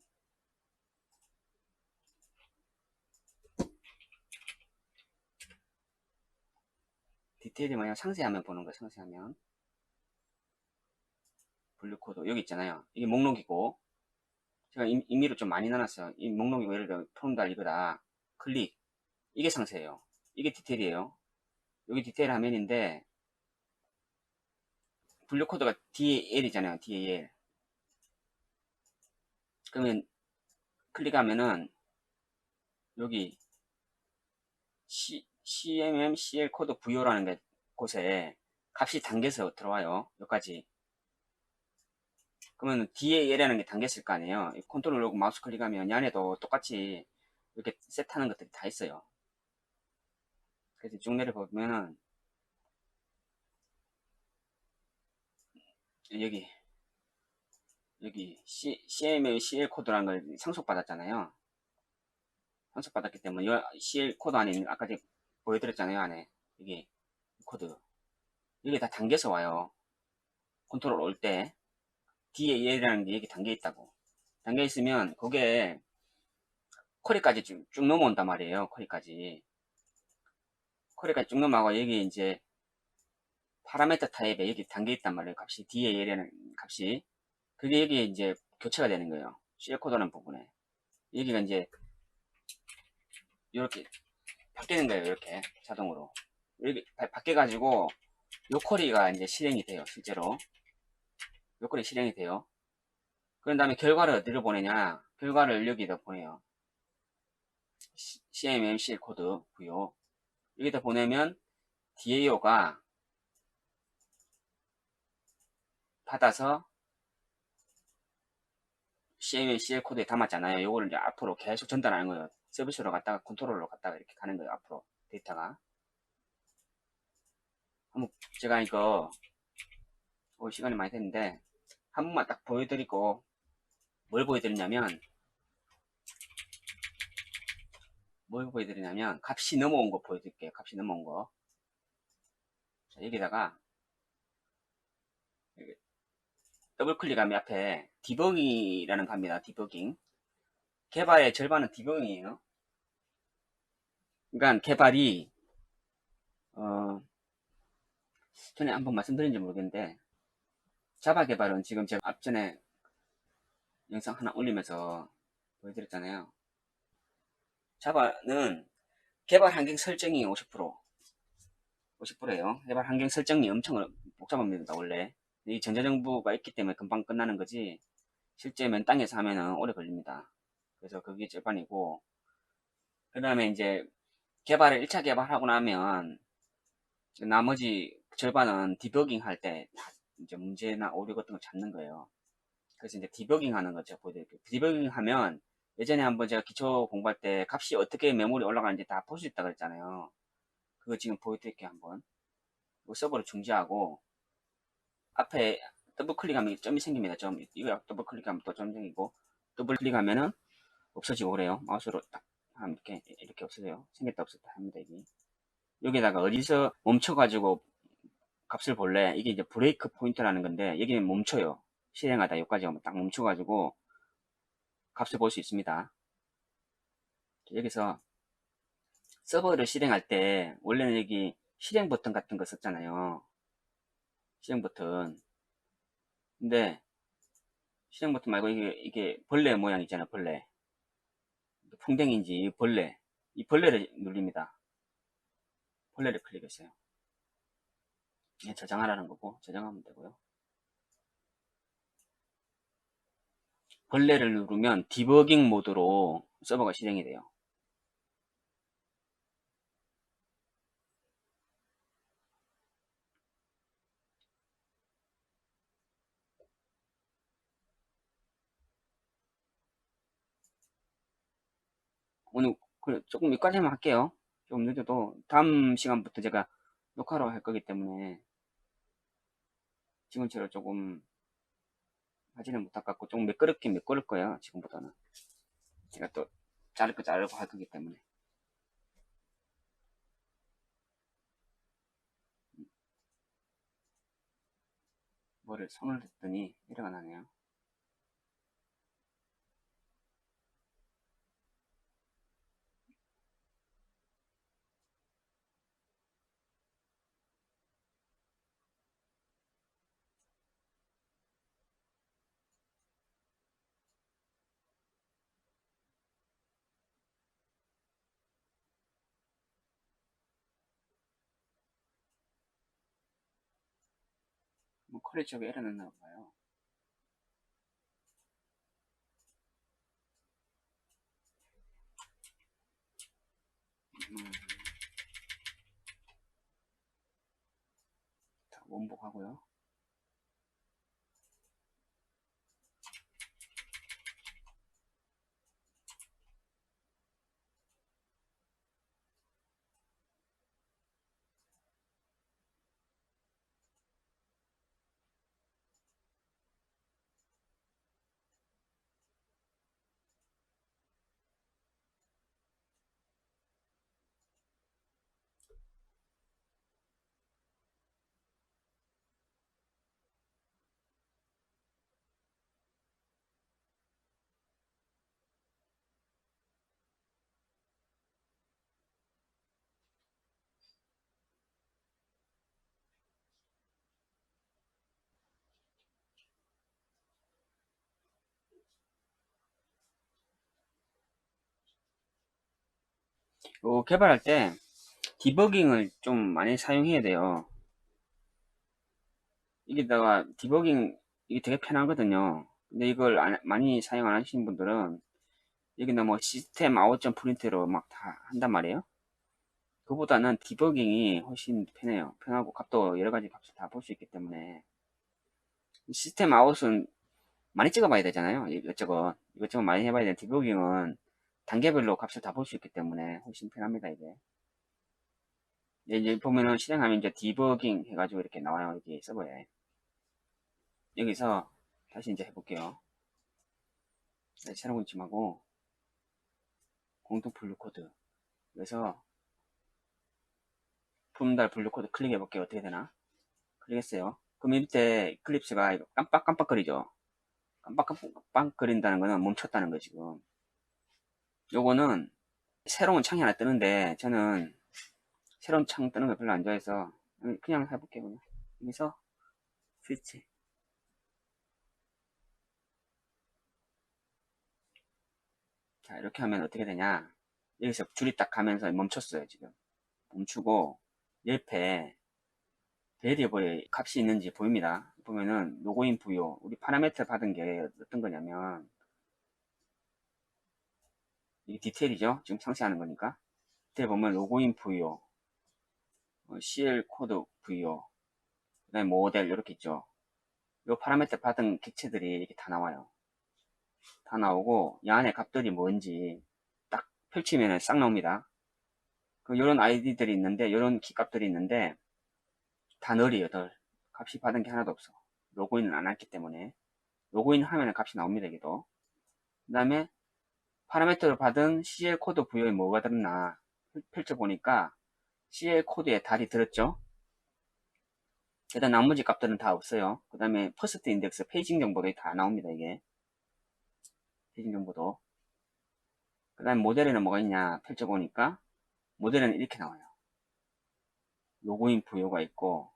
디테일이 뭐냐, 상세하면 보는 거예요. 상세하면. 분류 코드 여기 있잖아요. 이게 목록이고, 제가 임의로 좀 많이 나눴어요. 이 목록이 예를 들어 폼달 이거다. 클릭. 이게 상세예요. 이게 디테일이에요. 여기 디테일 화면인데 분류 코드가 DAL이잖아요. DAL. 그러면 클릭하면은 여기 CMM CL 코드 VO라는 곳에 값이 담겨서 들어와요. 여기까지. 그러면 DAL이라는 게 담겼을 거 아니에요. 컨트롤 누르고 마우스 클릭하면 이 안에도 똑같이 이렇게 셋하는 것들이 다 있어요. 그래서 쭉 내려보면은 여기 CMM CL 코드라는 걸 상속받았잖아요. 상속받았기 때문에 이 CL 코드 안에 있는 아까 제가 보여드렸잖아요. 안에 여기 코드 여기 다 담겨서 와요. 컨트롤 올 때 DAL이라는 게 여기 담겨 있다고. 담겨 있으면 그게 쿼리까지 쭉 넘어온단 말이에요. 쿼리까지 쭉 넘어가고 여기 이제 파라미터 타입에 여기 담겨 있단 말이에요. 값이 DAL이라는 값이 그게 여기 이제 교체가 되는 거예요. CL 코드라는 부분에 여기가 이제 이렇게 바뀌는 거예요. 이렇게 자동으로 이렇게 바뀌어 가지고 요 쿼리가 이제 실행이 돼요. 실제로 요 쿼리 실행이 돼요. 그런 다음에 결과를 어디로 보내냐? 결과를 여기다 보내요. CMMCL 코드 구요. 여기다 보내면 DAO가 받아서 CMMCL 코드에 담았잖아요. 요거를 이제 앞으로 계속 전달하는 거예요. 서비스로 갔다가 컨트롤러 갔다가 이렇게 가는 거예요. 앞으로 데이터가. 한번 제가 이거 시간이 많이 됐는데 한 번만 딱 보여드리고 뭘 보여드리냐면 값이 넘어온 거 보여드릴게요. 값이 넘어온 거. 자, 여기다가 더블 클릭하면 앞에 디버깅이라는 거 합니다. 디버깅. 개발의 절반은 디버깅이에요. 그러니까 개발이 전에 한번 말씀드린지 모르겠는데 자바 개발은 지금 제가 앞전에 영상 하나 올리면서 보여드렸잖아요. 자바는 개발 환경 설정이 50%예요. 개발 환경 설정이 엄청 복잡합니다. 원래 이 전자정부가 있기 때문에 금방 끝나는 거지 실제 맨 땅에서 하면은 오래 걸립니다. 그래서 그게 절반이고 그 다음에 이제 1차 개발하고 나면 나머지 절반은 디버깅 할 때 이제 문제나 오류 같은 걸 찾는 거예요. 그래서 이제 디버깅 하는 거 제가 보여드릴게요. 디버깅 하면 예전에 한번 제가 기초 공부할 때 값이 어떻게 메모리 올라가는지 다 볼 수 있다 그랬잖아요. 그거 지금 보여드릴게요. 한번 서버를 중지하고 앞에 더블 클릭하면 점이 생깁니다. 점 이거 더블 클릭하면 또 점 생기고 더블 클릭하면은 없어지고 그래요. 마우스로 딱 하면 이렇게 없어져요. 생겼다 없었다 합니다. 이게 여기다가 어디서 멈춰가지고 값을 볼래? 이게 이제 브레이크 포인트라는 건데 여기는 멈춰요. 실행하다 여기까지 오면 딱 멈춰가지고 값을 볼 수 있습니다. 여기서 서버를 실행할 때 원래는 여기 실행 버튼 같은 거 썼잖아요. 실행 버튼. 근데 실행 버튼 말고 이게 벌레 모양 있잖아요. 벌레. 풍뎅인지 벌레. 이 벌레를 누릅니다. 벌레를 클릭했어요. 저장하라는 거고 저장하면 되고요. 벌레를 누르면 디버깅 모드로 서버가 실행이 돼요. 오늘 조금 여기까지만 할게요. 좀 늦어도 다음 시간부터 제가 녹화로 할 거기 때문에 지금처럼 조금 하지는 못할 것 같고 좀 매끄럽긴 매끄러울 거예요. 지금보다는 제가 또 자를 거 자르고 할 거기 때문에 뭐를 손을 댔더니 이래가 나네요. 콜리 쪽에 에러 났나 봐요. 자, 원복하고요. 요 개발할 때 디버깅을 좀 많이 사용해야 돼요. 여기다가 디버깅 이게 되게 편하거든요. 근데 이걸 많이 사용 안 하시는 분들은 여기다 뭐 시스템 아웃점 프린트로 막 다 한단 말이에요. 그보다는 디버깅이 훨씬 편해요. 편하고 값도 여러 가지 값을 다 볼 수 있기 때문에 시스템 아웃은 많이 찍어봐야 되잖아요. 이것저것 많이 해봐야 되는 디버깅은 단계별로 값을 다 볼 수 있기 때문에 훨씬 편합니다. 이게 이제 보면은 실행하면 이제 디버깅 해가지고 이렇게 나와요. 여기 서버에. 여기서 다시 이제 해볼게요. 네, 새로운 침하고 공통 분류 코드. 그래서 품달 분류 코드 클릭해 볼게요. 어떻게 되나? 클릭했어요. 그럼 밑에 이클립스가 이거 깜빡깜빡거리죠. 깜빡깜빡거린다는 거는 멈췄다는 거 지금. 요거는 새로운 창이 하나 뜨는데 저는 새로운 창 뜨는 거 별로 안 좋아해서 그냥 해볼게요. 그냥. 여기서 스위치. 자, 이렇게 하면 어떻게 되냐? 여기서 줄이 딱 가면서 멈췄어요. 지금 멈추고 옆에 베리어블에 값이 있는지 보입니다. 보면은 로그인 부요. 우리 파라미터 받은 게 어떤 거냐면 이 디테일이죠. 지금 상세하는 거니까. 디테일 보면 로그인 부요, CL 코드 부요, 그다음에 모델 이렇게 있죠. 이 파라미터 받은 객체들이 이렇게 다 나와요. 다 나오고 이 안에 값들이 뭔지 딱 펼치면 싹 나옵니다. 이런 아이디들이 있는데 이런 키 값들이 있는데 다 널이에요. 널. 값이 받은 게 하나도 없어. 로그인을 안 했기 때문에. 로그인 하면 값이 나옵니다. 여기도. 그 다음에 파라미터를 받은 CL 코드 부여에 뭐가 들었나 펼쳐보니까 CL 코드에 달이 들었죠. 일단 나머지 값들은 다 없어요. 그 다음에 퍼스트 인덱스 페이징 정보도 다 나옵니다. 이게 페이징 정보도. 그 다음에 모델에는 뭐가 있냐 펼쳐보니까 모델에는 이렇게 나와요. 로그인 부여가 있고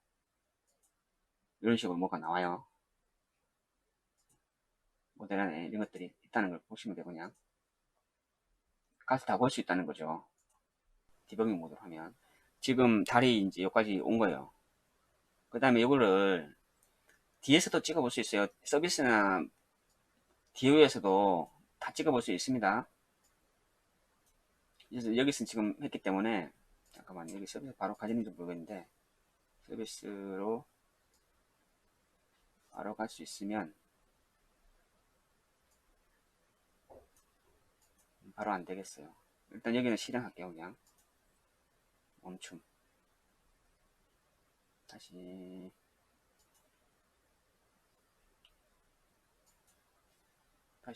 이런 식으로 뭐가 나와요. 모델 안에 이런 것들이 있다는 걸 보시면 되고 그냥 가서 다 볼 수 있다는 거죠. 디버깅 모드로 하면 지금 달이 이제 여기까지 온 거예요. 그 다음에 이거를 뒤에서도 찍어볼 수 있어요. 서비스나 DO에서도 다 찍어볼 수 있습니다. 그래서 여기서 지금 했기 때문에 잠깐만 여기 서비스 바로 가지는지 모르겠는데 서비스로 바로 갈 수 있으면 바로 안 되겠어요. 일단 여기는 실행할게요. 그냥 멈춤. 다시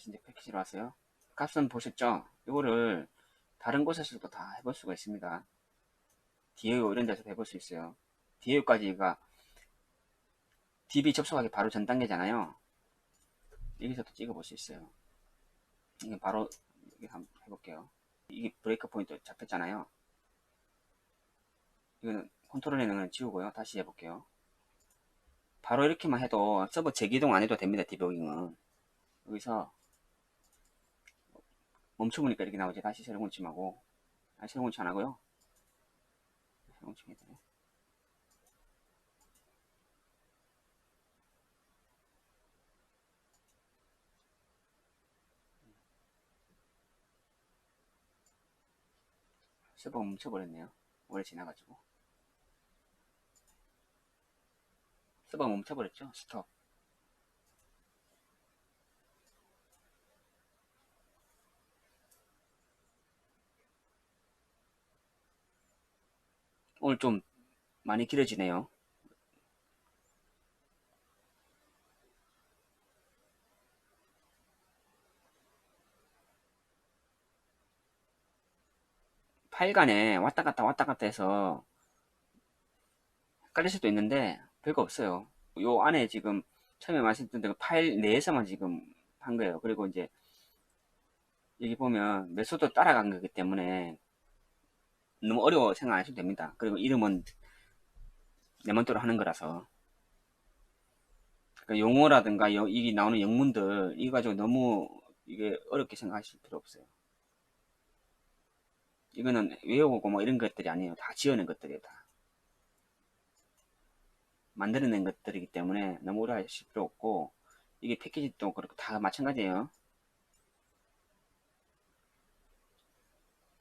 이제 패키지로 왔어요. 값은 보셨죠? 이거를 다른 곳에서도 다 해볼 수가 있습니다. DAO 이런 데서 해볼 수 있어요. DAO까지가 DB 접속하기 바로 전 단계잖아요. 여기서도 찍어볼 수 있어요. 이게 바로 여기 한번 해볼게요. 이게 브레이크 포인트 잡혔잖아요. 이거는 컨트롤 해는 지우고요. 다시 해볼게요. 바로 이렇게만 해도 서버 재기동 안 해도 됩니다. 디버깅은 여기서 멈춰보니까 이렇게 나오지. 다시 새로운 건침하고 새로운 건침 안 하고요. 새로운 건침 해야 되네. 서버가 멈춰버렸네요. 오래 지나가지고. 서버가 멈춰버렸죠. 스톱. 오늘 좀 많이 길어지네요. 파일 간에 왔다 갔다 해서 헷갈릴 수도 있는데 별거 없어요. 요 안에 지금 처음에 말씀드린 그 파일 내에서만 지금 한 거예요. 그리고 이제 여기 보면 메소드 따라간 거기 때문에 너무 어려워 생각 안 하셔도 됩니다. 그리고 이름은 내 맘대로 하는 거라서. 그러니까 용어라든가 이게 나오는 영문들 이거 가지고 너무 이게 어렵게 생각하실 필요 없어요. 이거는 외우고 뭐 이런 것들이 아니에요. 다 지어낸 것들이에요. 다 만들어낸 것들이기 때문에 너무 오래 하실 필요 없고, 이게 패키지도 그렇고 다 마찬가지예요.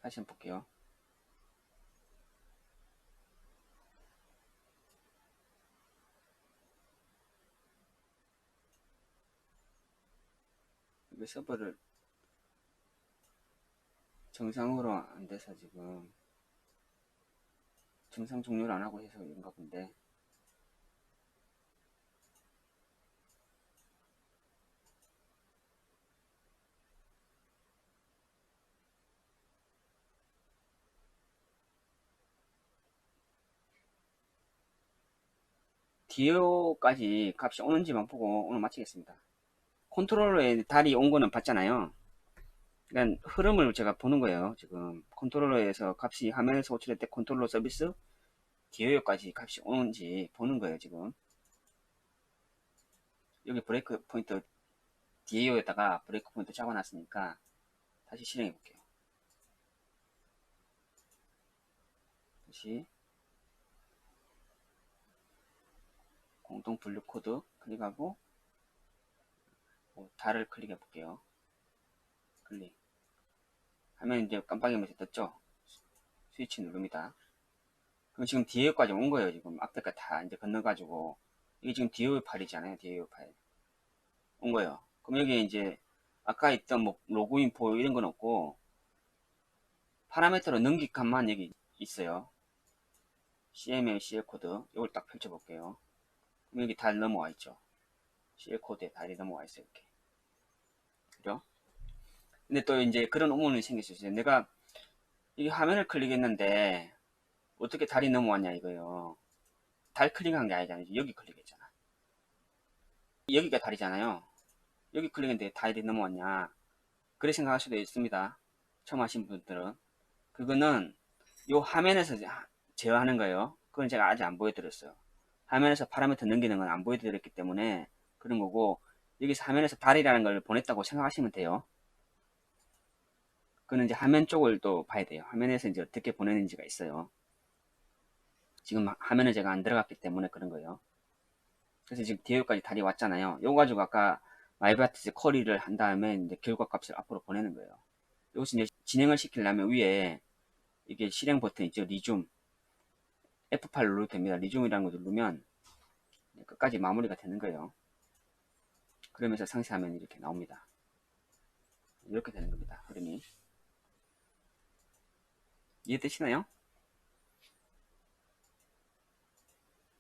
다시 한번 볼게요. 이거 서버를 정상으로 안 돼서 지금 정상 종료를 안 하고 해서 그런가 본데, DO까지 값이 오는지만 보고 오늘 마치겠습니다. 컨트롤러에 달이 온 거는 봤잖아요. 그러니까 흐름을 제가 보는 거예요. 지금 컨트롤러에서 값이 화면에서 호출할 때 컨트롤러 서비스 DO까지 값이 오는지 보는 거예요. 지금 여기 브레이크 포인트 DAO에다가 브레이크 포인트 잡아놨으니까 다시 실행해 볼게요. 다시 공동 분류 코드 클릭하고 달을 클릭해 볼게요. 클릭 하면 이제 깜빡이 메시지 떴죠. 스위치 누릅니다. 그럼 지금 DAO까지 온 거예요. 지금 앞에가 다 이제 건너가지고 이게 지금 DAO 파일이잖아요. DAO 파일 온 거예요. 그럼 여기 이제 아까 있던 뭐 로그인 포 이런 건 없고 파라미터로 넘긴 값만 여기 있어요. CML CL 코드 이걸 딱 펼쳐 볼게요. 그럼 여기 달 넘어와 있죠. CL 코드에 달이 넘어와 있어요. 이렇게. 그죠? 근데 또 이제 그런 의문이 생길 수 있어요. 내가 이 화면을 클릭했는데 어떻게 달이 넘어왔냐 이거예요. 달 클릭한 게 아니잖아요. 여기 클릭했잖아. 여기가 달이잖아요. 여기 클릭했는데 달이 넘어왔냐. 그렇게 생각할 수도 있습니다. 처음 하신 분들은. 그거는 요 화면에서 제어하는 거예요. 그건 제가 아직 안 보여드렸어요. 화면에서 파라미터 넘기는 건 안 보여드렸기 때문에 그런 거고, 여기서 화면에서 달이라는 걸 보냈다고 생각하시면 돼요. 그는 이제 화면 쪽을 또 봐야 돼요. 화면에서 이제 어떻게 보내는지가 있어요. 지금 화면에 제가 안 들어갔기 때문에 그런 거예요. 그래서 지금 DAO까지 달이 왔잖아요. 요거 가지고 아까 마이바티스 쿼리를 한 다음에 이제 결과 값을 앞으로 보내는 거예요. 여기서 이제 진행을 시키려면 위에 이게 실행 버튼 있죠. 리줌. F8 눌러도 됩니다. 리줌이라는 거 누르면 끝까지 마무리가 되는 거예요. 그러면서 상세 화면이 이렇게 나옵니다. 이렇게 되는 겁니다. 흐름이. 이해되시나요?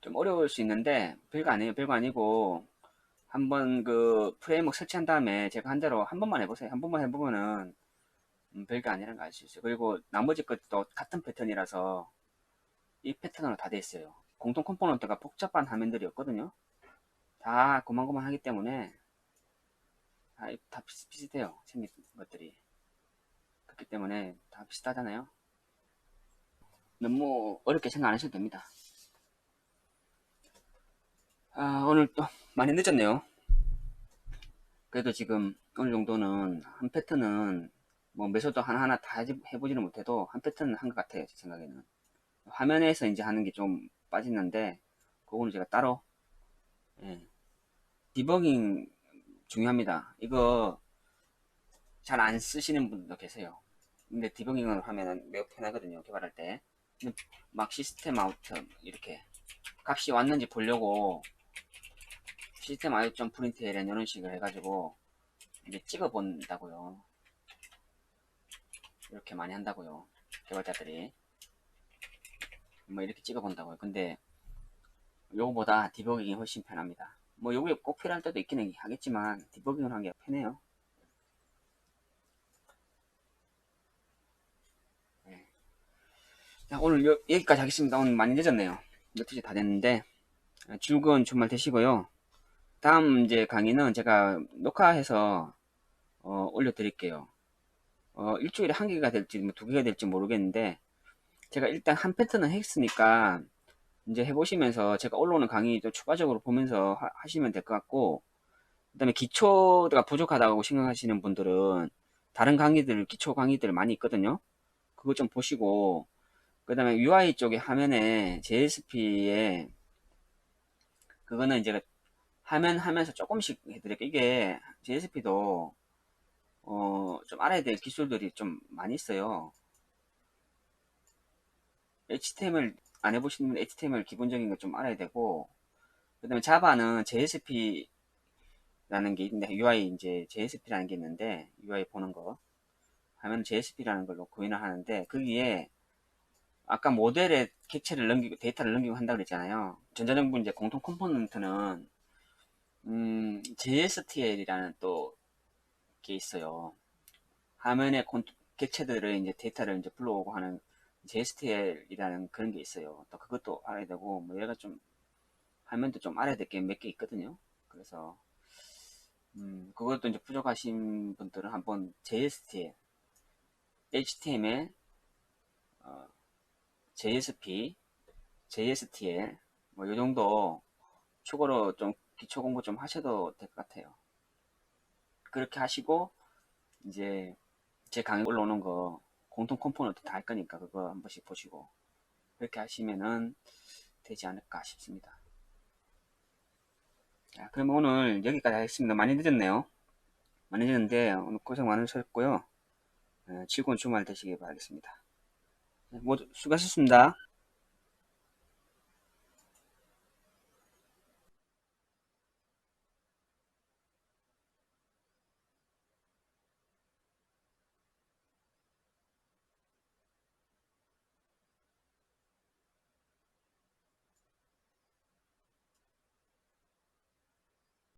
좀 어려울 수 있는데 별거 아니에요. 별거 아니고 한번 그 프레임워크 설치한 다음에 제가 한 대로 한 번만 해보세요. 한 번만 해보면은 별거 아니라는 거 알 수 있어요. 그리고 나머지 것도 같은 패턴이라서 이 패턴으로 다 돼 있어요. 공통 컴포넌트가 복잡한 화면들이었거든요. 다 고만고만 하기 때문에 다 비슷비슷해요. 생긴 것들이. 그렇기 때문에 다 비슷하잖아요. 너무 어렵게 생각 안 하셔도 됩니다. 오늘 또 많이 늦었네요. 그래도 지금 어느 정도는 한 패턴은 뭐 메소드 하나하나 다 해보지는 못해도 한 패턴은 한 것 같아요. 제 생각에는. 화면에서 이제 하는 게 좀 빠지는데 그거는 제가 따로, 예. 디버깅 중요합니다. 이거 잘 안 쓰시는 분도 계세요. 근데 디버깅을 하면은 매우 편하거든요, 개발할 때. 막 시스템 아웃 이렇게 값이 왔는지 보려고 시스템 아웃 점 프린트 이런 식으로 해가지고 이제 찍어 본다고요. 이렇게 많이 한다고요, 개발자들이. 뭐 이렇게 찍어 본다고요. 근데 요거보다 디버깅이 훨씬 편합니다. 뭐 요게 꼭 필요할 때도 있기는 하겠지만 디버깅을 하는 게 편해요. 네. 자, 오늘 여기까지 하겠습니다. 오늘 많이 늦었네요. 12시 다 됐는데 즐거운 주말 되시고요. 다음 이제 강의는 제가 녹화해서 올려드릴게요. 일주일에 한 개가 될지 뭐 두 개가 될지 모르겠는데 제가 일단 한 패턴은 했으니까 이제 해보시면서 제가 올라오는 강의 또 추가적으로 보면서 하시면 될 것 같고, 그 다음에 기초가 부족하다고 생각하시는 분들은 다른 강의들, 기초 강의들 많이 있거든요. 그거 좀 보시고, 그 다음에 UI 쪽에 화면에 JSP에 그거는 이제 화면 하면서 조금씩 해드릴게요. 이게 JSP도 좀 알아야 될 기술들이 좀 많이 있어요. HTML 안 해보시는 HTML 기본적인 거 좀 알아야 되고, 그 다음에 자바는 JSP라는 게 있는데, UI 이제 JSP라는 게 있는데, UI 보는 거 하면 JSP라는 걸로 구현을 하는데, 거기에 아까 모델의 객체를 넘기고 데이터를 넘기고 한다고 그랬잖아요. 전자정부 이제 공통 컴포넌트는 JSTL이라는 또 게 있어요. 화면에 객체들을 이제 데이터를 이제 불러오고 하는 JSTL이라는 그런 게 있어요. 또 그것도 알아야 되고 뭐 얘가 좀 화면도 좀 알아야 될 게 몇 개 있거든요. 그래서 그것도 이제 부족하신 분들은 한번 JSTL, HTML, 어, JSP, JSTL 뭐 요 정도 추가로 좀 기초 공부 좀 하셔도 될 것 같아요. 그렇게 하시고 이제 제 강의 올라오는 거 공통 컴포넌트 다 할 거니까 그거 한 번씩 보시고 그렇게 하시면은 되지 않을까 싶습니다. 자, 그럼 오늘 여기까지 하겠습니다. 많이 늦었네요. 많이 늦었는데 오늘 고생 많으셨고요. 즐거운 주말 되시길 바라겠습니다. 모두 수고하셨습니다.